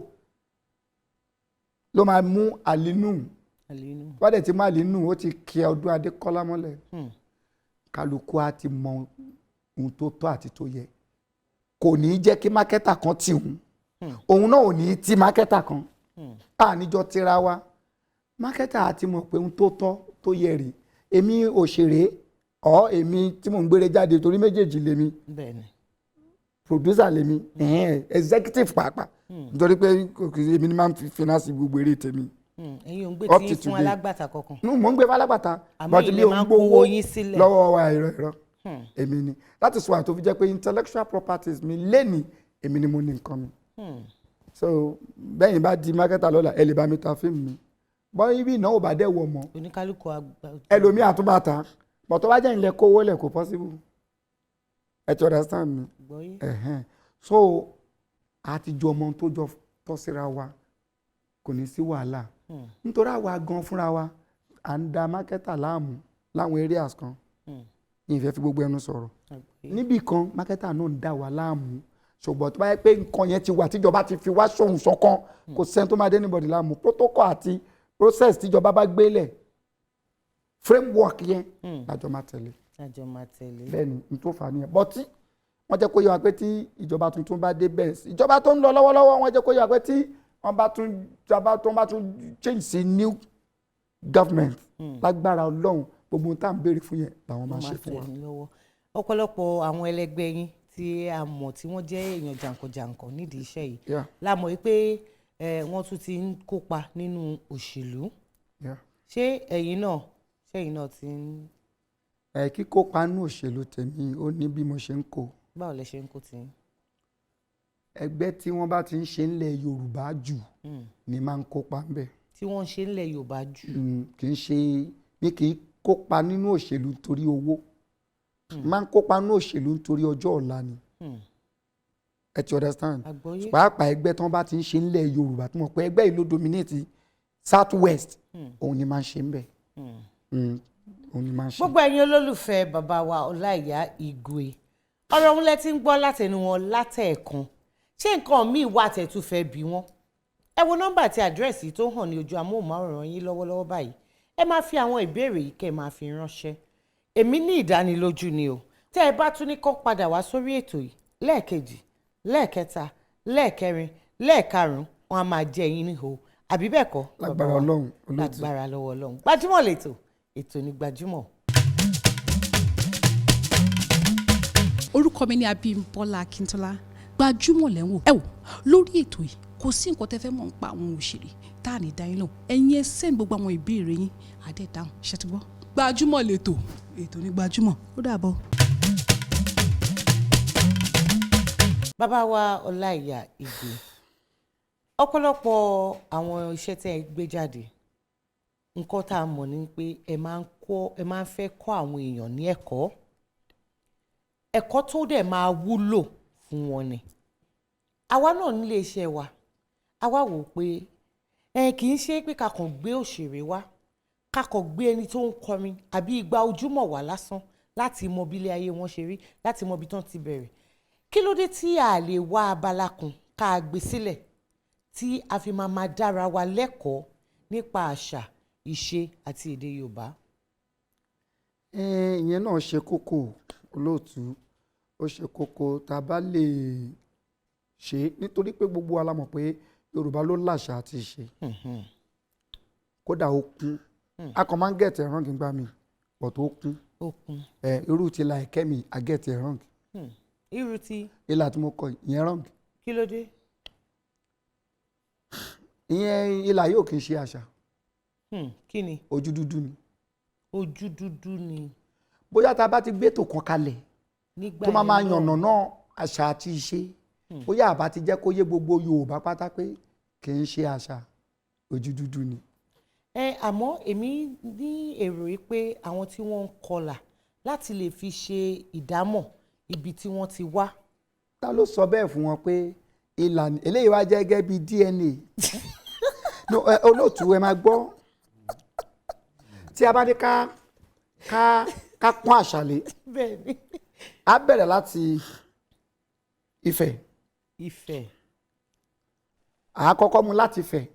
ló máa mú Àlínú wọ́n dẹ̀ ti máa Àlínú ó ti kí ọdún Adékọ́lá mọ́lẹ̀ kálukú á ti mọ ohun tó tọ́ àti tó yẹ kò ní í jẹ́ kí mákẹ́tà kan tì òun náà ò ní í ti mákẹ́tà kan àníjọ tira wa mákẹ́tà àti mọ̀ pé ohun tó tọ́ tó yẹ rèé èmi òṣèré èmi tí mò ń gbére jáde torí méjèèjì lèmi producer lèmi executive pàápàá nítorí pé èmi ni máa ń fi finance gbogbo eré tèmi. ẹ̀yin ò ń gbé tí fún alágbàtà kankan. mò ń gbé fún alágbàtà but mi ò ń gbowó lọ́wọ́ wa ẹ̀rọ èmi ni that is why tó fi jẹ́ pé intellectual properties mi lẹ́ni èmi ni mo ní nǹkan mi. so bẹ́yìn bá di marketer lọ́la ẹ lè bá mi ta fíìmù mi bọ́ ibi ìnáwó bá dẹ̀ wọ̀ mọ́ oníkálukú àgbà. ẹlòmíì àtúbàtà bọ̀ tó bá jẹ́ ilẹ̀ kówó lẹ̀ kò possible ẹ ti understand mi so àtijọ́ ọmọ tó jọ tọ́ síra wa kò ní sí wàhálà nítorí àwa gan fúnra wa à ń da mákẹ́tà láàmú láwọn areas kan ìfẹ́ fi gbogbo ẹnu sọ̀rọ̀ níbì kan mákẹ́tà náà ń dà wá láàmú ṣùgbọ́n tó bá yẹ pé nǹkan yẹn ti wà tíjọba ti fi wá sóhun ṣọ̀kan kò sẹ́ni tó máa dé anybody láàmú protocol àti process tíjọba bá gbélẹ̀ framework yẹn lájọ máa tẹ̀lé bẹ́ẹ̀ ni n tó fà á nìyẹn bọ́tí wọ́n jẹ́ kó yé wa pé tí ìjọba tuntun bá dé bẹ́ẹ̀ sí ìjọba tó ń lọ lọ́wọ́lọ́wọ́ wọ́n jẹ́ kó yé wa pé tí wọ́n bá tún change sí new government lágbára Ọlọ́run gbogbo tá à ń béèrè fún yẹn làwọn máa ṣe fún wa. ọ̀pọ̀lọpọ̀ àwọn ẹlẹgbẹ́ yín tí a mọ̀ tí wọ́n jẹ́ èèyàn jàǹkànjàǹkàn nídìí iṣẹ́ yìí la mọ̀ pé wọ́n tún ti ń kópa nínú òṣèlú ṣé ẹ̀yin náà ti ń. kíkópa nínú òṣèlú tèmi ó ní bí mo ṣe ń kó. báwo lẹ ṣe ń kó tí. ẹgbẹ́ tí wọ́n bá ti ń ṣe ńlẹ̀ Yorùbá jù ni máa ń kópa ń bẹ̀. tí wọ́n ń ṣe ńlẹ̀ Yorùbá jù. kì í ṣe mi kì í kópa nínú òṣèlú nítorí owó máa ń kópa nínú òṣèlú nítorí ọjọ́ ọ̀la ni ẹ ti understand pàápàá ẹgbẹ́ tí wọ́n bá ti ń ṣe ńlẹ̀ Yorùbá tí wọ́n pẹ́ ẹgbẹ́ yìí ló dominate South West òun ni máa ń ṣe ń bẹ̀ òun ni máa ń ṣe. gbogbo ẹ̀yin olólùfẹ́ bàbá wa Ọláìyá Igwe ọ̀rọ̀ òun lẹ ti ń gbọ́ látẹnu wọn látẹ̀ẹ̀kan ṣé nǹkan míì wà tẹ̀tù fẹ́ bí wọn ẹ wo nọ́mbà àti àdírẹ́sì tó hàn ní ojú amóhùnmáwòrán yín lọ́wọ́lọ́wọ́ báyìí ẹ máa fi àwọn ìbéèrè yìí kẹ́ ẹ máa fi ránṣẹ́ èmi ní ìdánilójú ni o tẹ́ ẹ bá tún ní kó padà wá sórí ètò yìí lẹ́ẹ̀kejì lẹ́ẹ̀kẹta lẹ́ẹ̀kẹrin lẹ́ẹ̀karùn-ún wọn a máa jẹ yín níhò àbí bẹ́ẹ̀ kọ́. lágbára Ọlọ́run lágbára lọ́wọ́ Ọlọ́run Gbajúmọ̀ lẹ́tọ̀ ètò ní Gbajúmọ̀. orúkọ mi ni Abímbọ́lá Akíntọ́lá Gbajúmọ̀ lẹ́wọ̀n ẹ wò lórí ètò yìí kò sí nǹkan tẹ́ fẹ́ mọ̀ nípa àwọn òṣèré tá à ní dáyín lò ẹ̀yin ẹ send gbogbo àwọn ìbéèrè yín àdé dáhùn ṣètìgbọ́. Gbajúmọ̀ lẹ́tọ̀ ètò ní Gbajúmọ̀ ó dàbọ̀. bàbá wa Ọláìyá Igwe ọ̀pọ̀lọpọ̀ àwọn iṣẹ́ tẹ́ ẹ gbé jáde nǹkan tá a mọ̀ ni pé ẹ máa ń fẹ́ kọ́ àwọn èèyàn ní ẹ̀kọ́ tó dẹ̀ máa wúlò fún wọn ni àwa náà nílé iṣẹ́ wa àwa wò pé kì í ṣe pé ká kàn gbé òṣèré wá ká kàn gbé ẹni tó ń kọrin àbí igba ojúmọ̀ wá lásán láti mọ bí ilé ayé wọn ṣe rí láti mọ bí tán ti bẹ̀rẹ̀ kí ló dé tí a lè wá abala kan ká gbé sílẹ̀ tí a fi máa dára wa lẹ́kọ̀ọ́ nípa àṣà ìṣe àti èdè Yorùbá. ìyẹn náà ṣe kókó olóòtú ó ṣe kókó tá a bá lè ṣe nítorí pé gbogbo wa la mọ̀ pé Yorùbá ló láṣà àti ìṣe kódà ó kún a kàn máa ń gẹ̀tì ẹ̀rán gbígbá mi pọ̀ tó kún irú ti la ẹ̀kẹ́ mi a gẹ̀tì ẹ̀rán. irú ti. ilà tí mo kọ ìyẹn rán. kí ló dé. ìyẹn ilà yóò kì í ṣe àṣà. kí ni. ojú dúdú ni. ojú dúdú ni. bóyá tá a bá ti gbé ètò kan kalẹ̀ tó máa yànnà náà àṣà àti ìṣe bóyá àbá ti jẹ́ kó yé gbogbo Yorùbá pátá pé kì í ṣe àṣà ojú dúdú ni. àmọ́ èmi ní èrò yìí pé àwọn tí wọ́n ń kọlà láti lè fi ṣe ìdámọ̀ ibi tí wọ́n ti wá. ta ló sọ bẹ́ẹ̀ fún wọn pé ìlànà eléyìí wá jẹ́ gẹ́gẹ́ bí DNA olóòtú ẹ máa gbọ́ tí a bá dé ká pọ́n àṣàlẹ̀ a bẹ̀rẹ̀ láti Ifẹ̀ a kọ́kọ́ mú láti Ifẹ̀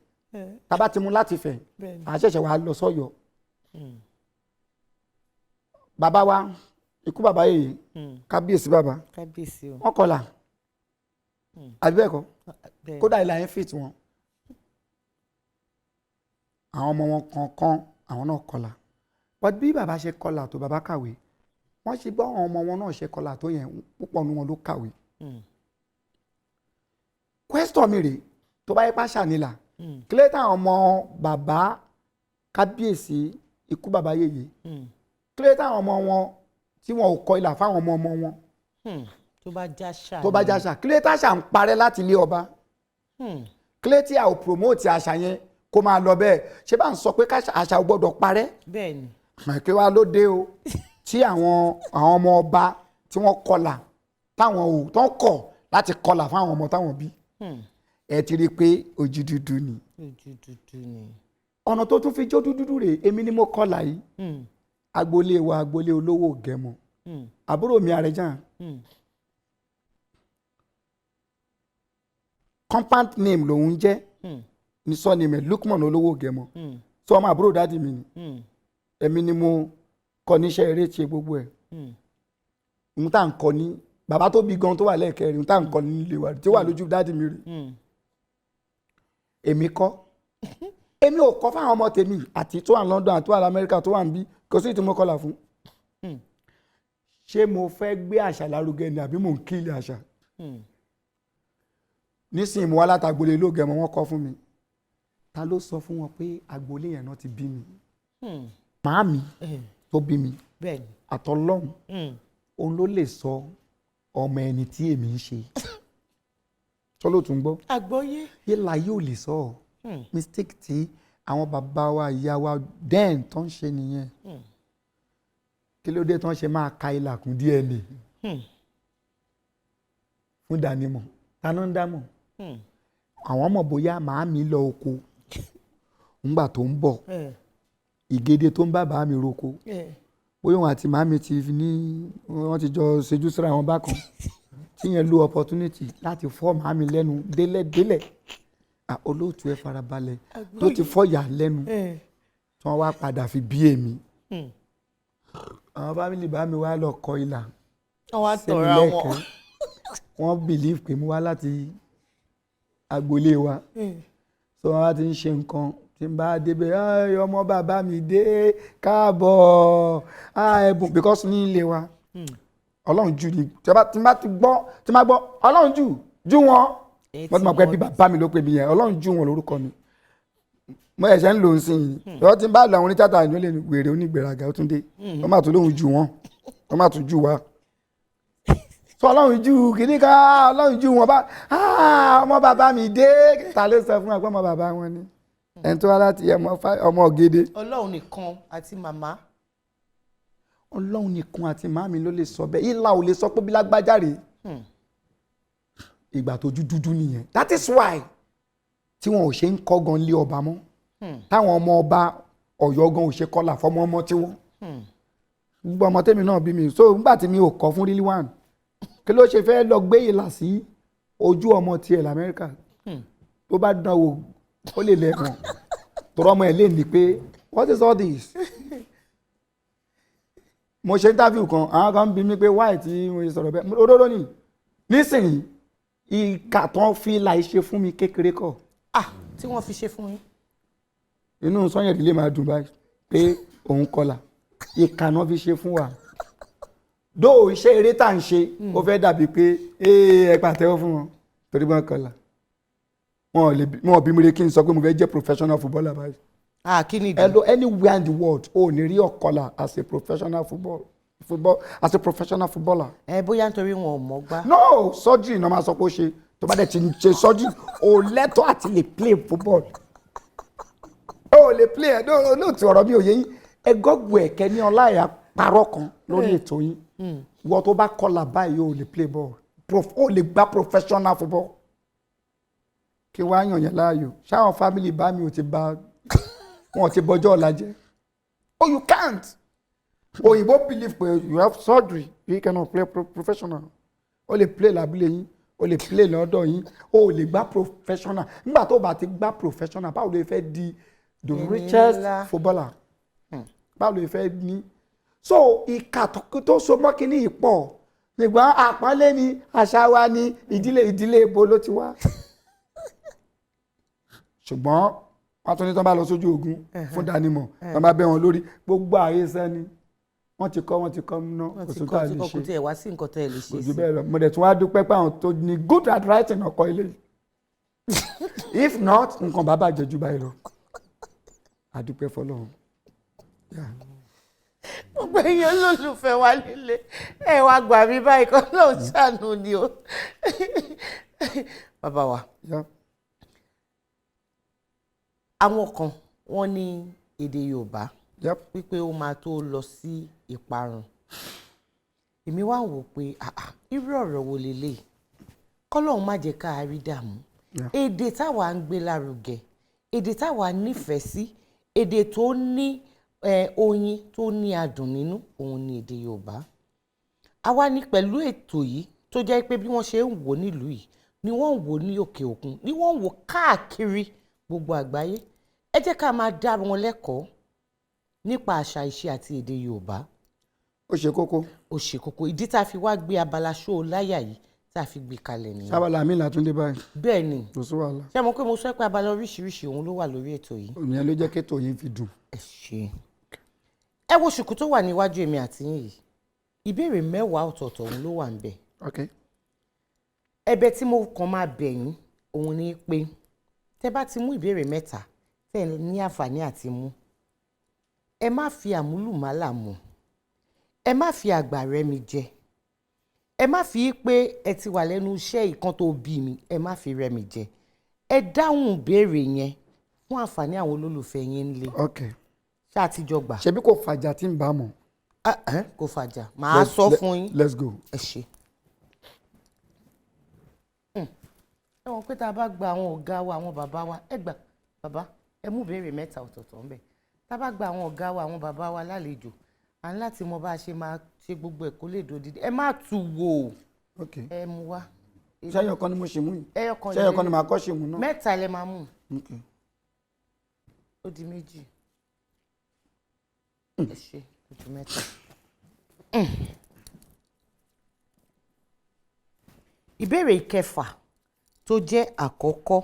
tá bá ti mú láti Ifẹ̀ a ṣẹ̀ṣẹ̀ wá lọ sọ́yọ́ bàbá wa ikú bàbá yìí kábíyèsí bàbá wọ́n kọlà àbí bẹ́ẹ̀ kọ́ kódà ìlà yẹn fit wọn àwọn ọmọ wọn kọ̀ọ̀kan àwọn náà kọlà but bí bàbá ṣe kọlà tó bàbá kàwé wọ́n ṣe gbọ́ àwọn ọmọ wọn náà ṣe kọlà tó yẹn púpọ̀ nínú wọn ló kàwé. question mi rè tó bá yẹ pàṣà nílà kílẹ̀ táwọn ọmọ bàbá kábíyèsí ikú bàbá yèyé kílẹ̀ táwọn ọmọ wọn tí wọn ò kọ ìlà fáwọn ọmọ wọn. tó bá jáṣà kílẹ̀ táṣà ń parẹ́ láti ilé ọba kílẹ̀ tí a ò promote àṣà yẹn kó máa lọ bẹ́ẹ̀ ṣé bá ń sọ pé àṣà ò gbọ́dọ̀ parẹ́. bẹ́ẹ̀ni. kí wàá ló dé o tí àwọn ọmọ ọba tí wọ́n kọlà táwọn ò tán kọ̀ láti kọlà fún àwọn ọmọ táwọn bí ẹ ti rí i pé ojú dúdú ni. ojú dúdú ni. ọ̀nà tó tún fi jó dúdú rèé èmi ni mo kọlà yìí agboolé wa agboolé olówó Gẹ̀mọ àbúrò mi Àrẹ̀jàn compound name lòun jẹ́ ní surname Lukman olówó Gẹ̀mọ tó ọmọ àbúrò dáàdì mi ni èmi ni mo kọ níṣẹ́ eré ṣe gbogbo ẹ̀ n tá n kọ ní bàbá tó bí gan tó wà lẹ́ẹ̀kẹrin n tá n kọ ní ilé wa tí ó wà lójú dáàdì mi rè èmi kọ́ èmi ò kọ́ fáwọn ọmọ tèmi àti tó wà London àti tó wà Amẹ́ríkà tó wà níbí kò sí tí mo kọ́là fún ṣé mo fẹ́ gbé àṣà lárugẹ ni àbí mò ń kílì àṣà nísìnyí mo wá látàgbolé ló Gẹ̀mọ wọn kọ́ fún mi ta ló sọ fún wọn pé agboolé yẹn náà ti bí mi màámi tó bí mi àtọlọ́hún òun ló lè sọ ọmọ ẹni tí èmi ń ṣe tó ló tún gbọ́ àgbọ́yé yíla yóò lè sọ ọ mistake tí àwọn bàbá wa ìyá wa den tó ń ṣe nìyẹn kí ló dé tó ń ṣe máa ka ìlà kún DNA fún ìdánimọ̀ táná ń dámọ̀ àwọn mọ̀ bóyá màámi lọ oko ńgbà tó ń bọ̀ ìgédé tó ń bá bàá mi roko bóyá òun àti màámi ti ní wọ́n ti jọ ṣojú síra wọn bákan tíyẹn lo opportunity láti fọ́ màámi lẹ́nu délẹ̀délẹ̀ olóòtú ẹ farabalẹ̀ tó ti fọ́yà lẹ́nu tí wọ́n wá padà fi bí èmi àwọn fámìlì bá mi wá lọ kọ ìlà sẹ́mi lẹ́ẹ̀kẹ́ wọ́n believe pé mo wá láti agboolé wa so wọ́n wá ti ń ṣe nǹkan tí n bá débẹ̀ ọmọ bàbá mi dé káàbọ̀ ẹ̀bùn because ní ilé wa ọlọ́run jù ni tí n bá gbọ́ ọlọ́run jù wọn wọ́n ti mọ̀ pé bí bàbá mi ló pè mí yẹn ọlọ́run jù wọn lórúkọ mi mo ẹ̀ṣẹ̀ ń lò ó sí i lọ́wọ́ tí n bá lọ àwọn onítàtà ìlú lè wèrè onígbèraga ó tún dé wọ́n máa tún lóhùn jù wọn wọ́n máa tún jù wá sọ ọlọ́run jù kìíní ká ọlọ́run jù wọn bá ọmọ bàbá mi dé ta ló sọ fún wa pé ọmọ bàbá wọn ni ẹni tó wá láti ọmọ ògèdè. ọlọ́run nìkan àti màmá. ọlọ́run nìkan àti màmí ló lè sọ bẹ́ẹ̀ ìlà ò lè sọ pé bí lágbájá rèé ìgbà tójú dúdú nìyẹn that is why tí wọn ò ṣe ń kọ́ gan lé ọba mọ́ táwọn ọmọ ọba Ọ̀yọ́ gan ò ṣe kọ́là fọmọ ọmọ tí wọ́n gbogbo ọmọ tèmi náà bí mi so nígbà tí mi ò kọ́ fún Rilwan kí ló ṣe fẹ́ lọ gbé ìlà sí ojú ọmọ tiẹ̀ l'Amẹ́ríkà tó bá dán wò ó lè lẹ́wọ̀n tọrọ ọmọ ẹ̀ lè ní pé what is all this mo ṣe interview kan àwọn kan bí mi pé why tí mo ṣe sọ̀rọ̀ bẹ́ẹ̀ òdodo ni nísìnyí ìkà tán fi láì ṣe fún mi kékeré kọ́. tí wọ́n fi ṣe fún yín. inú Sanyẹ̀rì lè máa dùn báyìí pé òun kọlà ìkà náà fi ṣe fún wa dó iṣẹ́ eré tá à ń ṣe ó fẹ́ dàbí pé ẹ pàtẹ́wọ́ fún wọn torí wọ́n kọlà wọn ò bí mi rè kí n sọ pé mo fẹ́ jẹ́ professional footballer báyìí. kí ni ìdí. anywhere in the world o ní rí ọ̀kọlà as a professional footballer. Bóyá nítorí wọn ò mọ̀ gbá. no surgery náà máa sọ pé ó ṣe tó bá dẹ̀ ti ṣe surgery o lẹ́tọ̀ọ́ àti lè play football o lè play ẹ̀ lóòtú ọ̀rọ̀ mi ò yé yín ẹ gọ́gù ẹ̀kẹ́ ní ọláyà parọ́ kan lórí ètò yín wọ́n tó bá kọlà báyìí o lè play ball o lè gbá professional football kí wàá yàn yẹn láàyò ṣáwọn family bá mi ò ti bá wọn ti bọjọ́ ọ̀la jẹ́ oh you can't òyìnbó believe pé you have surgery you cannot play professional o lè play lábúlé yín o lè play lọ́dọ̀ yín o lè gbá professional nígbà tó bá ti gbá professional báwo lè fẹ́ di the richest footballer báwo lè fẹ́ ní so ìka tó so mọ́ kínní ìpọ̀ nígbà àpọ́nlé ni àṣà wa ni ìdílé ibo ló ti wá ṣùgbọ́n wọ́n tún ní tán bá lọ sójú ogun fún dánimọ̀ tán bá bẹ́ wọn lórí gbogbo ààyè sẹ́ni wọ́n ti kọ́ ná oṣù tá a lè ṣe kò tí ẹ̀ wá sí nǹkan tẹ́ ẹ lè ṣe sí. bẹ́ẹ̀ lọ mo dẹ̀ tún wá dúpẹ́ pé àwọn tó ní good at writing ọkọ ilé if not nǹkan bá bàjẹ́ jù báyìí lọ àdúpẹ́ fọlọ́run. gbogbo èèyàn lólùfẹ́ wa nílé ẹ wá gbà mí báyìí kan náà ṣàánú ni o bàbá wa. àwọn kan wọ́n ní èdè Yorùbá wípé ó máa tó lọ sí ìparun èmi wá wò pé irú ọ̀rọ̀ wo lélẹ̀ kọ́lọ́hún má jẹ́ ká rí dààmú èdè táwa ń gbé lárugẹ èdè táwa nífẹ̀ẹ́ sí èdè tó ní oyin tó ní adùn nínú òun ni èdè Yorùbá àwa ní pẹ̀lú ètò yìí tó jẹ́ pé bí wọ́n ṣe ń wò nílùú yìí ni wọ́n ń wò ní òkè òkun ni wọ́n ń wò káàkiri gbogbo àgbáyé ẹ jẹ́ ká máa dá wọn lẹ́kọ̀ọ́ nípa àṣà ìṣe àti èdè Yorùbá. Ó ṣe kókó. Ó ṣe kókó ìdí tá a fi wá gbé abala ṣó láyà yìí tá a fi gbé kalẹ̀ nìyẹn. sábàlá mi làtúndé báyìí. bẹ́ẹ̀ ni kò sí wàhálà. ṣé mo pé mo sọ pé abala oríṣiríṣi òun ló wà lórí ètò yìí. ìyẹn ló jẹ́ kí ètò yìí fi dùn. ẹ ṣe ẹ wo ṣùkú tó wà níwájú èmi àti yín yìí ìbéèrè 10 ọ̀tọ̀ọ̀tọ̀ òun ló wà ń bẹ̀. ẹ̀bẹ̀ tí mo kàn máa bẹ̀ yín òun ni pé tẹ́ bá ti mú ìbéèrè 3 tẹ́ ẹ ní àǹfààní àti mú ẹ má fi àmúlùmálà mú ẹ má fi àgbà rẹ mi jẹ ẹ má fi pé ẹ ti wà lẹ́nu iṣẹ́ ìkan tó bí mi ẹ má fi rẹ mi jẹ ẹ dáhùn ìbéèrè yẹn fún àǹfààní àwọn olólùfẹ́ yín nílé. ṣáà ti jọ gbà. ṣebí kò fàjà tí ń bá mọ̀. kò fàjà màá sọ fún yín. let's go. ẹ ṣe. ẹ wọ́n pé tá a bá gba àwọn ọ̀gá wa àwọn bàbá wa ẹ gbà bàbá ẹ mú ìbéèrè 3 ọ̀tọ̀ọ̀tọ̀ ń bẹ̀ tá a bá gba àwọn ọ̀gá wa àwọn bàbá wa lálejò à ń láti mọ bá a ṣe máa ṣe gbogbo ẹ̀ kó lè dòdìdí ẹ má tù wò ẹ mú wá. ṣẹ́yọ̀ kan ni mo ṣe mú yìí ẹyọkan ṣẹ́yọ̀ kan ni màá kọ́ ṣe mú náà. 3 lẹ máa mú ó di 2 ẹ ṣe ó di 3. ìbéèrè 6 tó jẹ́ àkọ́kọ́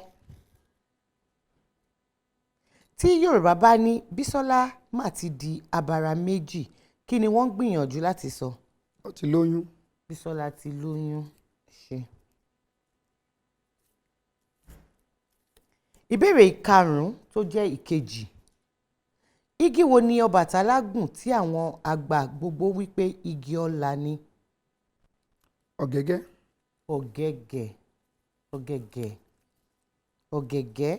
tí Yorùbá bá ní Bísọ́lá má ti di abara méjì kí ni wọ́n gbìyànjú láti sọ. ó ti lóyún. Bísọ́lá ti lóyún ṣe. ìbéèrè 5 tó jẹ́ ìkejì igi wo ni Ọbàtálá gùn tí àwọn àgbà gbogbo wípé igi ọlá ni. ọ̀gẹ̀gẹ̀. ọ̀gẹ̀gẹ̀ ọ̀gẹ̀gẹ̀ ọ̀gẹ̀gẹ̀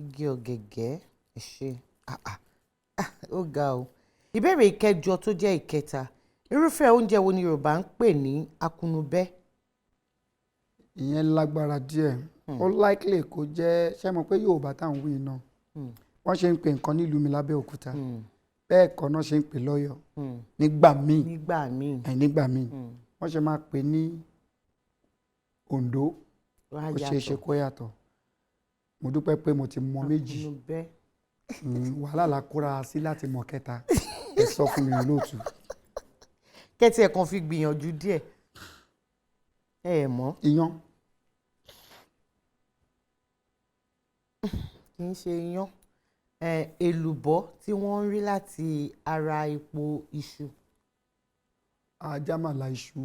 igi ọ̀gẹ̀gẹ̀ ẹ ṣe ó ga o. ìbéèrè 6 tó jẹ́ ìkẹta irúfẹ́ oúnjẹ wo ni Yorùbá ń pè ní akunubẹ́. ìyẹn lágbára díẹ̀ ó likely kó jẹ́ ṣé mo pé Yorùbá táwọn wí náà wọ́n ṣe ń pè nǹkan nílùú mi lábẹ́òkúta bẹ́ẹ̀ kọ́ náà ṣe ń pè lọ́yọ̀ nígbà míì wọ́n ṣe máa pè ní Oǹdó ó ṣe é ṣe kó yàtọ̀ mo dúpẹ́ pé mo ti mọ méjì wàhálà la kóra sí láti mọ kẹta ẹ sọ fún mi olóòtú. kẹ́tì ẹ̀ kan fi gbìyànjú díẹ̀ ẹ mọ̀. iyán. kì í ṣe iyán èlùbọ́ tí wọ́n ń rí láti ara epo iṣu. àjàmàlà iṣu.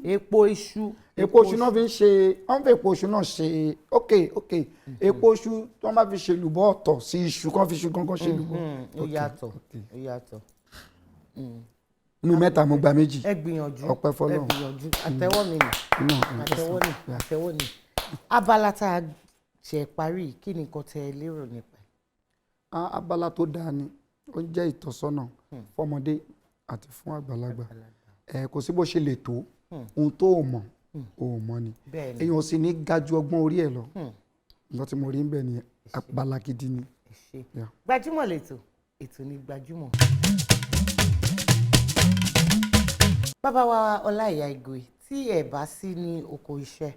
epo iṣu. epo iṣu náà fi ń ṣe wọ́n fi epo iṣu náà ṣe ok epo iṣu tí wọ́n bá fi ṣe èlùbọ́ ọ̀tọ̀ sí iṣu kan fi iṣu kankan ṣe èlùbọ́. ó yàtọ̀ ó yàtọ̀. inú 3 mo gba 2. ẹ gbìyànjú ọpẹ́ fọ́lọ́run. ẹ gbìyànjú àtẹ́wọ́ mi nì àtẹ́wọ́ ni abala tá a ṣe parí kí ni nǹkan tẹ́ ẹ lérò nípa ẹ̀. abala tó dáa ni ó jẹ́ ìtọ́sọ́nà fọ́mọdé àti fún àgbàlagbà kò sí bó ṣe lè tó ohun tó o mọ̀ o mọ̀ ni èèyàn ò sì ní gájú ọgbọ́n orí ẹ̀ lọ nǹkan tí mo rí ń bẹ̀ ni abala gidi ni. Gbajúmọ̀ lètò ètò ní Gbajúmọ̀. bàbá wa Ọláìyá Igwe tí ẹ bá sí ní oko iṣẹ́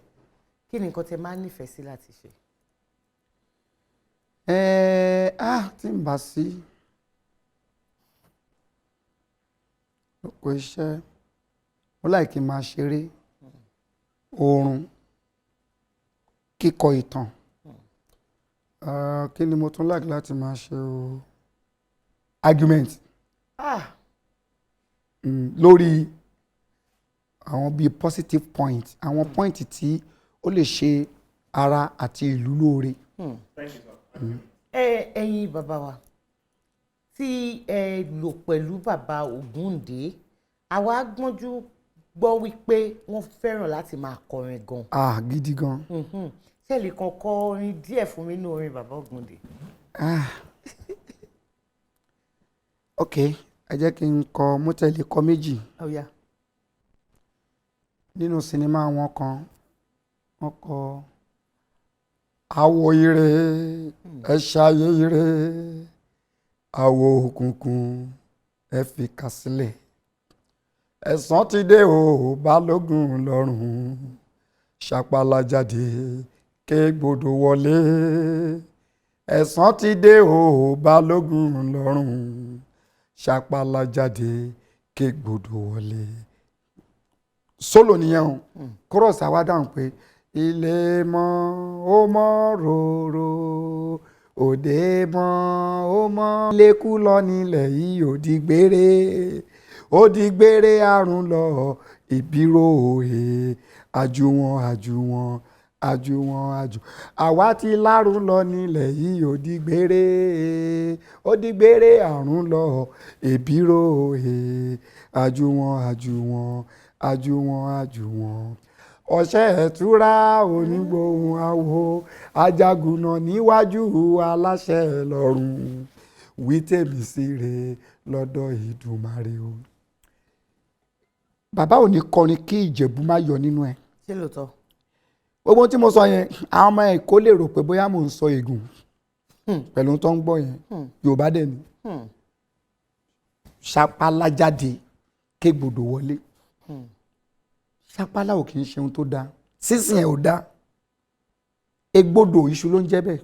kí ni nǹkan tẹ́ máa ń nífẹ̀ẹ́ sí láti ṣe. tí n bá sí oko iṣẹ́ mo láì kí n máa ṣeré oorun kíkọ ìtàn kí ni mo tún like láti máa ṣe o argument lórí àwọn bíi positive point àwọn point tí ó lè ṣe ara àti ìlú lóore. ẹ̀yin bàbá wa tí ẹ lò pẹ̀lú bàbá Ògúndé àwa gbọ́njú gbọ́ wípé wọ́n fẹ́ràn láti máa kọrin gan. gidi gan. ṣé lè kàn kọ orin díẹ̀ fún mi nínú orin bàbá Ògúndé. Ok, ẹ jẹ́ kí n kọ mo tẹ̀lé kọ méjì. Oh, yeah. Nínú sinimá wọn kan wọ́n kọ àwọ̀ ire ẹ ṣayé ire àwọ̀ òkùnkùn ẹ fi kà sílẹ̀ ẹ̀san ti dé o balógun lọ́rùn ṣàpàlà jáde kégbodò wọlé ẹ̀san ti dé o balógun lọ́rùn ṣàpàlà jáde kégbodò wọlé. Solo nìyẹn o chorus àwa dáhùn pé ilé mọ́ ó mọ́ ròrò òde mọ́ ó mọ́ lékú lọ nílẹ̀ yìí ó di gbére àrùn lọ ìbírò òye àjùwọ̀n àwa ti lárùn lọ nílẹ̀ yìí ó di gbére àrùn lọ ìbírò òye àjùwọ̀n ọ̀sẹ̀ ẹ̀túrà onígbòhùn àwo ajagunà níwájú aláṣẹ lọ́rùn wí tèmi síre lọ́dọ̀ Ìdùmarè o. Bàbá ò ní kọrin kí Ìjẹ̀bú má yọ nínú ẹ̀. ṣé lóòótọ́. Gbogbo tí mo sọ yẹn àwọn ọmọ ẹ̀ kó lè rò pé bóyá mò ń sọ ègùn pẹ̀lú tó ń gbọ́ yẹn Yorùbá dẹ̀ ni ṣapálá jáde kégbodò wọlé. Ṣapálá ò kì í ṣe ohun tó dáa sísìn ẹ̀ ò dáa egbodò iṣu ló ń jẹ́ bẹ́ẹ̀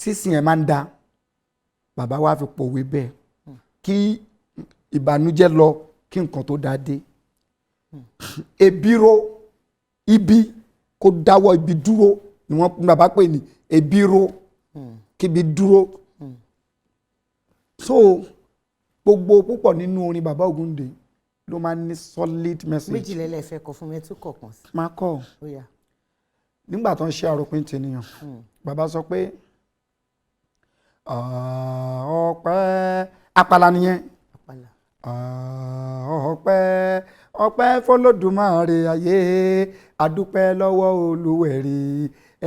sísìn ẹ̀ máa ń dáa bàbá wa fi pòwe bẹ́ẹ̀ kí ìbànújẹ́ lọ kí nǹkan tó dáa dé ebíró ibi kó dáwọ́ ibi dúró ni wọ́n bàbá pè ní ebíró kíbi dúró so gbogbo púpọ̀ nínú orin bàbá Ògúndé ló máa ń ní solid message. méjìlá ẹlẹ́fẹ́ kọ fún mi ẹ tún kọ̀ọ̀kan sí. máa kọ́ nígbà tó ń ṣe àròpin tènìyàn bàbá sọ pé ọpẹ́ àpàlà nìyẹn ọpẹ́ f'Olódùmarè ayé adúpẹ́ lọ́wọ́ Olúwẹ̀rí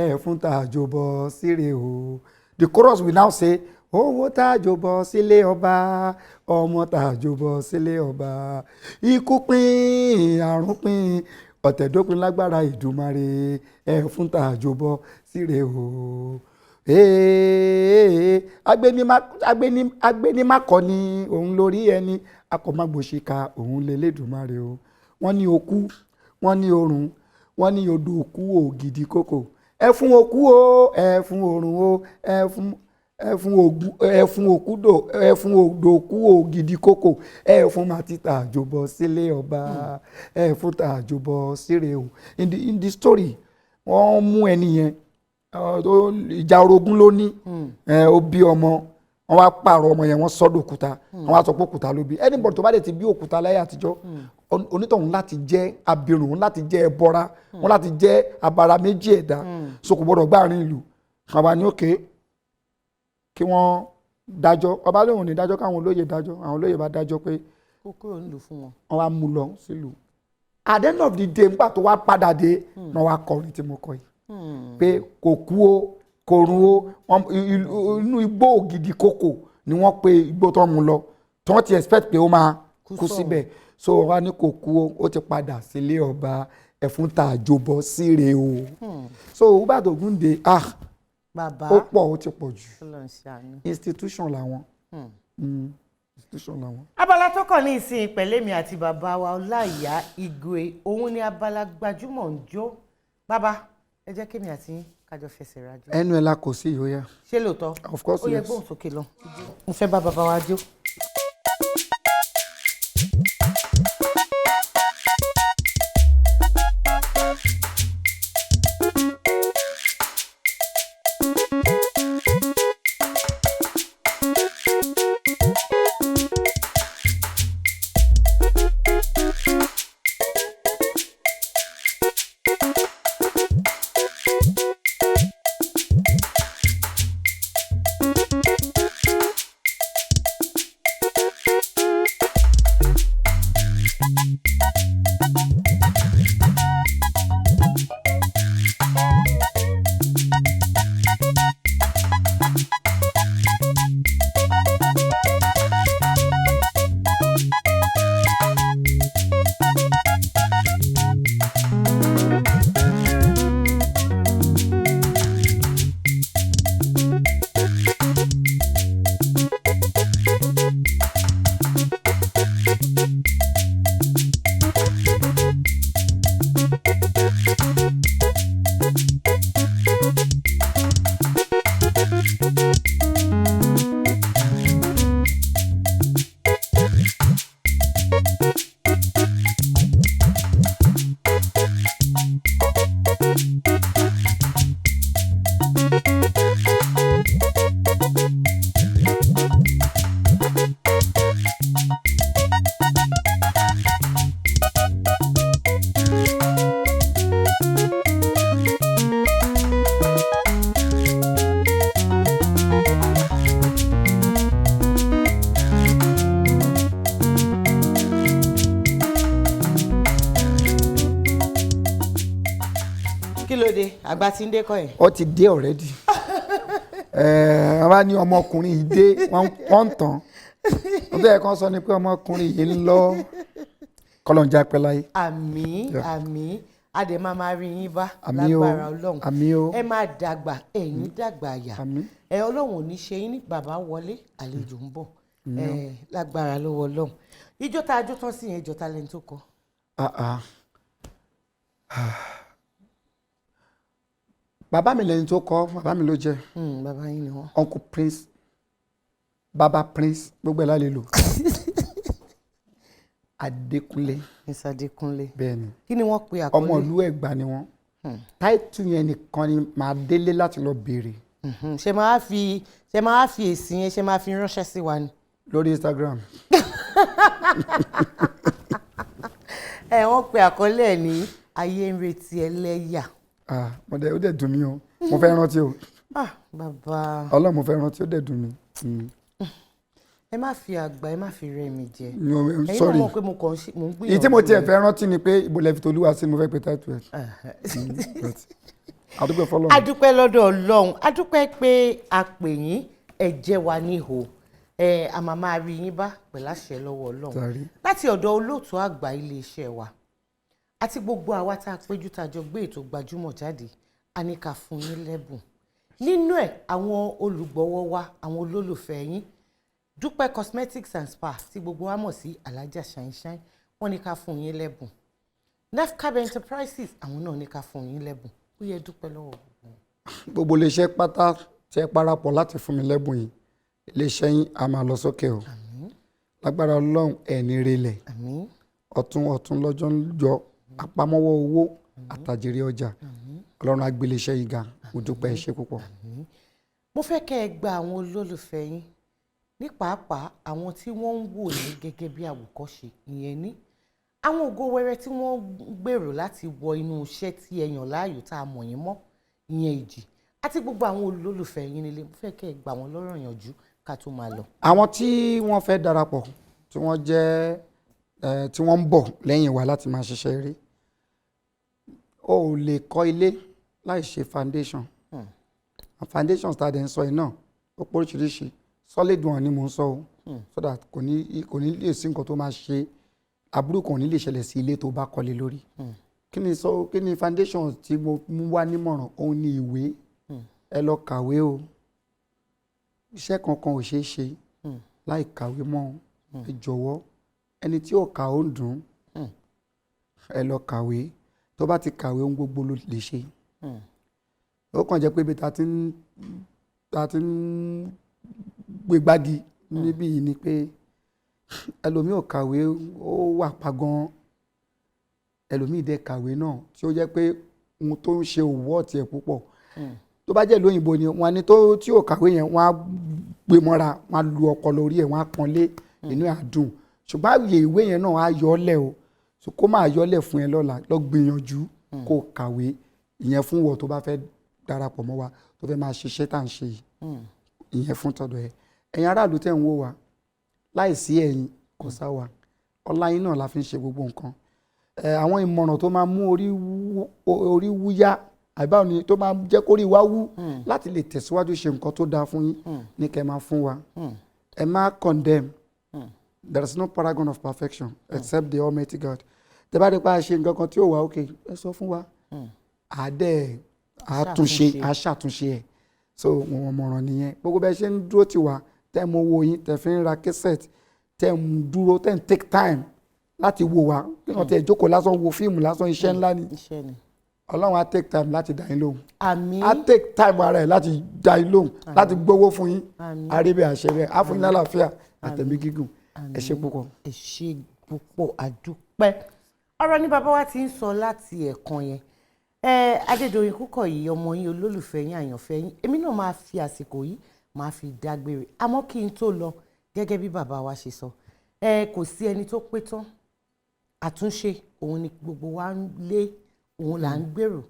ẹ̀ fún tàjọbọ̀ síre o. The chorus will now say owó tàjọbọ̀ sílé ọba ọmọ tàjọbọ̀ sílé ọba ikú pín àrùn pín ọ̀tẹ̀dópin lágbára Ìdùmarè ẹ̀ fún tàjọbọ̀ síre o. Agbénimákọ ni òun lórí ẹni akọ̀mágbòṣìkà òun lélẹ́dùmarè o. Wọ́n ní okú wọ́n ní orun wọ́n ní odò òkú ògidì kókò ẹ fún okú o ẹ fún orun o ẹ fún odò òkú ògidì kókò ẹ fún màtítà àjòbọ sílé ọba ẹ fún tàjòbọ síre o. In the story wọ́n mú ẹni yẹn ìjà orogún ló ní ó bí ọmọ wọ́n wá pààrọ̀ ọmọ yẹn wọ́n sọ́dọ̀ òkúta wọ́n wá sọ pé òkúta ló bí anybody tó bá dẹ̀ ti bí òkúta láyé àtijọ́ onítọ̀hún láti jẹ́ abirùn òun láti jẹ́ ẹbọra òun láti jẹ́ abara méjì ẹ̀dá so kò gbọ́dọ̀ gbáàrin ìlú àwa ní òkè kí wọ́n dájọ́ ọba lóhùn ní dájọ́ káwọn olóyè dájọ́ àwọn olóyè bá dájọ́ pé kókó nílùú fún wọn. wọ́n wá mú lọ sílùú at the end of the day nígbà tó wá padà dé náà wá kọrin tí mo kọ yìí pé kò kú o kò run o inú igbó ògidì kòkò ni wọ́n pe igbó tó ń mu lọ tí wọ́n ti expect pé ó máa kú síbẹ̀ so wọ́n ní kò kú o ó ti padà sílé ọba ẹ̀fún tàjọbọ̀ síre o so Ìbàdàn Ògúndé ó pọ̀ ó ti pọ̀ jù institution làwọn institution làwọn. abala tó kàn ní ìsìn pẹ̀lẹ́mi àti bàbá wa Ọláìyá Igwe òun ni abala gbajúmọ̀ ń jó bàbá ẹ jẹ́ kémi àti kájọ fẹsẹ̀ rájò. ẹnu ẹ̀ la kò sí ìyóyà. ṣé lóòótọ́ of course yes. ó yẹ gbóhùn sókè lọ mo fẹ́ bá bàbá wa jó. ló dé àgbà tí ń dé kọ́ ẹ̀. ó ti dé already wọ́n bá ní ọmọkùnrin yìí dé wọ́n ń tàn ó bẹ́ẹ̀ kan sọ ni pé ọmọkùnrin yìí ń lọ kọ́lọ́njà pẹ́ láyé. àmín àmín adé máa rí yín bá àmín o, lágbára ọlọ́run àmín o. ẹ máa dàgbà ẹ̀yin dàgbà àyà ẹ ọlọ́run ò ní ṣe yín ní bàbá wọlé àlejò ń bọ̀ lágbára lọ́wọ́ ọlọ́run ijó tá a jó tán sí yẹn ìjọ ta lẹ́ni tó kọ. bàbá mi lẹ́ni tó kọ bàbá mi ló jẹ́ bàbá yín ni wọ́n. uncle prince baba prince gbogbo ẹ̀ lálẹ́ lò Adékúnlé. Mr. Adékúnlé. bẹ́ẹ̀ni kí ni wọ́n pe àkọlé. ọmọ ìlú Ẹ̀gbá ni wọ́n táìtù yẹn nìkan ni màá délé láti lọ béèrè. ṣe máa fi èsì yẹn ṣe máa fi ránṣẹ́ sí wa ni. lórí Instagram. wọ́n pe àkọlé ẹ̀ ní ayé ń retí ẹlẹ́yà. ó dẹ̀ dùn mí o mo fẹ́ rántí o. bàbá. Ọlọ́run mo fẹ́ rántí ó dẹ̀ dùn mí. ẹ má fi àgbà ẹ má fi rẹ mi jẹ. sorry ẹ̀yin náà mọ̀ pé mo kàn ń gbìyànjú. èyí tí mo tiẹ̀ fẹ́ rántí ni pé ibo lẹ́fi tolúwa sí mo fẹ́ pe táìtù ẹ̀. adúpẹ́ fọlọ́run. adúpẹ́ lọ́dọ̀ Ọlọ́run adúpẹ́ pé a pè yín ẹ jẹ́ wa níhò a máa máa rí yín bá pẹ̀lú àṣẹ lọ́wọ́ Ọlọ́run láti ọ̀dọ̀ olóòtú àgbà iléeṣẹ́ wa àti gbogbo àwa tá a péjú tá a jọ gbé ètò Gbajúmọ̀ jáde a ní ká fún yín lẹ́bùn nínú ẹ̀ àwọn olùgbọ́wọ́ wa àwọn olólùfẹ́ yín Dúpẹ́ cosmetics and spa tí gbogbo wa mọ̀ sí Alájà Shine wọ́n ní ká fún yín lẹ́bùn Nefcab Enterprises àwọn náà ní ká fún yín lẹ́bùn ó yẹ dúpẹ́ lọ́wọ́ gbogbo iléeṣẹ́ pátá tí ẹ parapọ̀ láti fún mi lẹ́bùn yìí iléeṣẹ́ yín a máa lọ sókè o lágbára Ọlọ́run ẹ̀ní relẹ̀ ọ̀tún lọ́jọ́ ń jọ àpamọ́wọ́ owó àtàjèrè ọjà Ọlọ́run á gbé iléeṣẹ́ yìí ga mo dúpẹ́ ẹ ṣé púpọ̀. mo fẹ́ kẹ́ ẹ gba àwọn olólùfẹ́ yín ní pàápàá àwọn tí wọ́n ń wò ní gẹ́gẹ́ bí àwòkọ́ṣe ìyẹn ní àwọn ògo wẹrẹ tí wọ́n gbèrò láti wọ inú iṣẹ́ tí ẹ yàn láàyò tá a mọ̀ yín mọ́ ìyẹn Ìjì àti gbogbo àwọn olólùfẹ́ yín nílé mo fẹ́ kẹ́ ẹ gbà wọ́n lọ́rọ̀ yànjú ká tó máa lọ. àwọn tí wọ́n fẹ́ darapọ̀ tí wọ́n jẹ́ tí wọ́n ń bọ̀ lẹ́yìn wa láti máa ṣiṣẹ́ eré o ò lè kọ́ ilé láì ṣe foundation foundations tá a dẹ̀ ń sọ yìí náà ó pọ̀ oríṣiríṣi solid one ni mò ń sọ o so that kò ní lè sí nǹkan tó máa ṣe aburú kan ò ní lè ṣẹlẹ̀ sí ilé tó bá kọ́lé lórí kí ni foundation tí mo mú wá nímọ̀ràn òun ni ìwé ẹ lọ kàwé o iṣẹ́ kankan ò ṣeé ṣe láì kàwé mọ́ ẹ jọ̀wọ́ ẹni tí ò kà ó ń dùn ẹ lọ kàwé tó bá ti kàwé ohun gbogbo ló lè ṣe ó kàn jẹ́ pé ibi ta ti ń gbé gbági níbí yìí ni pé ẹlòmíì ò kàwé ó wà pa gan ẹlòmíì dẹ̀ kàwé náà tí ó jẹ́ pé ohun tó ń ṣe òwò ọ̀tí ẹ̀ púpọ̀ tó bá jẹ́ lóyìnbó ni wọ́n ní tí ò kàwé yẹn wọ́n á gbé mọ́ra wọ́n á lu ọpọlọ orí ẹ̀ wọ́n á pọ́nlé inú ẹ̀ á dùn ṣùgbọ́n àyè ìwé yẹn náà á yọ ọ́ lẹ̀ o so kó máa yọ ọ́ lẹ̀ fún ẹ lọ́la lọ gbìyànjú kó kàwé ìyẹn fún wọ tó bá fẹ́ darapọ̀ mọ́ wa tó fẹ́ máa ṣiṣẹ́ tá à ń ṣe yìí ìyẹn fún tọ̀dọ̀ ẹ ẹ̀yin aráàlú tẹ̀ ń wò wá láìsí ẹ̀yin kò sá wa ọlá yín náà la fi ń ṣe gbogbo nǹkan àwọn ìmọ̀ràn tó máa mú orí wúyá àbáwò ni tó máa jẹ́ kórí wá wú láti lè tẹ̀síwájú ṣe nǹkan tó dáa fún yín ní kẹ́ máa fún wa ẹ má condemn there is no paragon of perfection except the Almighty God tẹ́ bá rí pa ṣe nǹkan kan tí ò wá òkè ẹ sọ fún wa àṣàtúnṣe ẹ̀ so wọn mọ̀ràn nìyẹn gbogbo bẹ́ẹ̀ ṣe ń dúró tì wá tẹ́ mo wo yín tẹ́ fi ń ra cassette tẹ́ ń dúró tẹ́ ń take time láti wo wa kí wọ́n tẹ́ jókòó lásán wo fíìmù lásán iṣẹ́ ńlá ni Ọlọ́run á take time láti dá yín lóhùn á take time ara ẹ̀ láti dá yín lóhùn láti gbowó fún yín àríbẹ̀ àṣẹbẹ̀ á fún yín lálàáfíà àtẹ̀mí gígùn ẹ ṣé púpọ̀. ẹ ṣé púpọ̀ àdúpẹ́ ọ̀rọ̀ ní bàbá wa ti ń sọ láti ẹ̀kan yẹn Adédoyin Kúkọ̀yí ọmọ yín olólùfẹ́ yín àyànfẹ́ yín èmi náà máa fi àsìkò yìí máa fi dágbére àmọ́ kí n tó lọ gẹ́gẹ́ bí bàbá wa ṣe sọ kò sí ẹni tó pé tán àtúnṣe òun ni gbogbo wa ń lé òun là ń gbèrò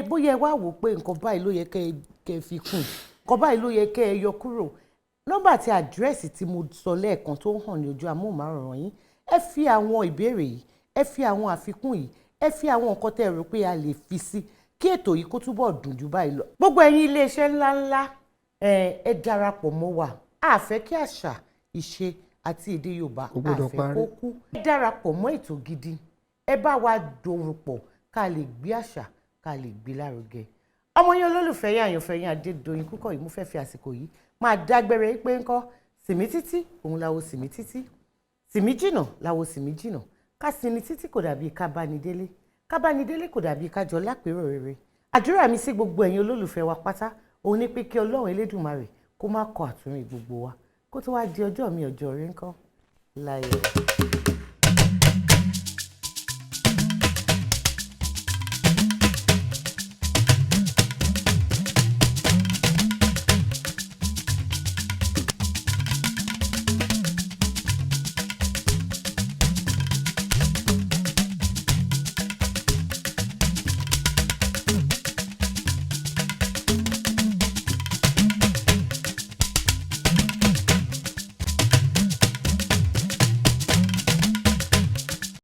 bóyá ẹ wá wò pé nǹkan báyìí ló yẹ kẹ́ ẹ fi kún nǹkan báyìí ló yẹ kẹ́ ẹ yọ kúrò nọ́mbà àti àdírẹ́sì tí mo sọ lẹ́ẹ̀kan tó hàn ní ojú amóhùnmáwòrán yín ẹ fi àwọn ìbéèrè yìí ẹ fi àwọn àfikún yìí ẹ fi àwọn nǹkan tẹ́ ẹ rò pé a lè fi sí kí ètò yìí kó túbọ̀ dùn jù báyìí lọ. gbogbo ẹ̀yin iléeṣẹ́ ńláńlá ẹ darapọ̀ mọ́ wa a fẹ́ kí àṣà ìṣe àti èdè Yorùbá a fẹ́ kó kú. ẹ darapọ̀ mọ́ ètò gidi ẹ bá wa dòwò pọ̀ ká lè gbé àṣà ká lè gbé lárugẹ. ọmọ yín olólùfẹ́ yín àyànfẹ́ yín Adédoyin Kúkọ̀yí mo fẹ́ fi àsìkò yìí máa dágbére pé ńkọ́ sìmí títí òun láwo sìmí títí sìmí jìnà láwo sìmí jìnà ká sinmi títí kò dàbí ká bá ní délé kò dàbí ká jọ lápérò rere. àdúrà mi sí gbogbo ẹ̀yin olólùfẹ́ wa pátá òun ní pé kí Ọlọ́run Elédùmarè kó má kọ àtúnrìn gbogbo wa kó tó wá di ọjọ́ mi ọjọ́ rẹ ńkọ́ láyé.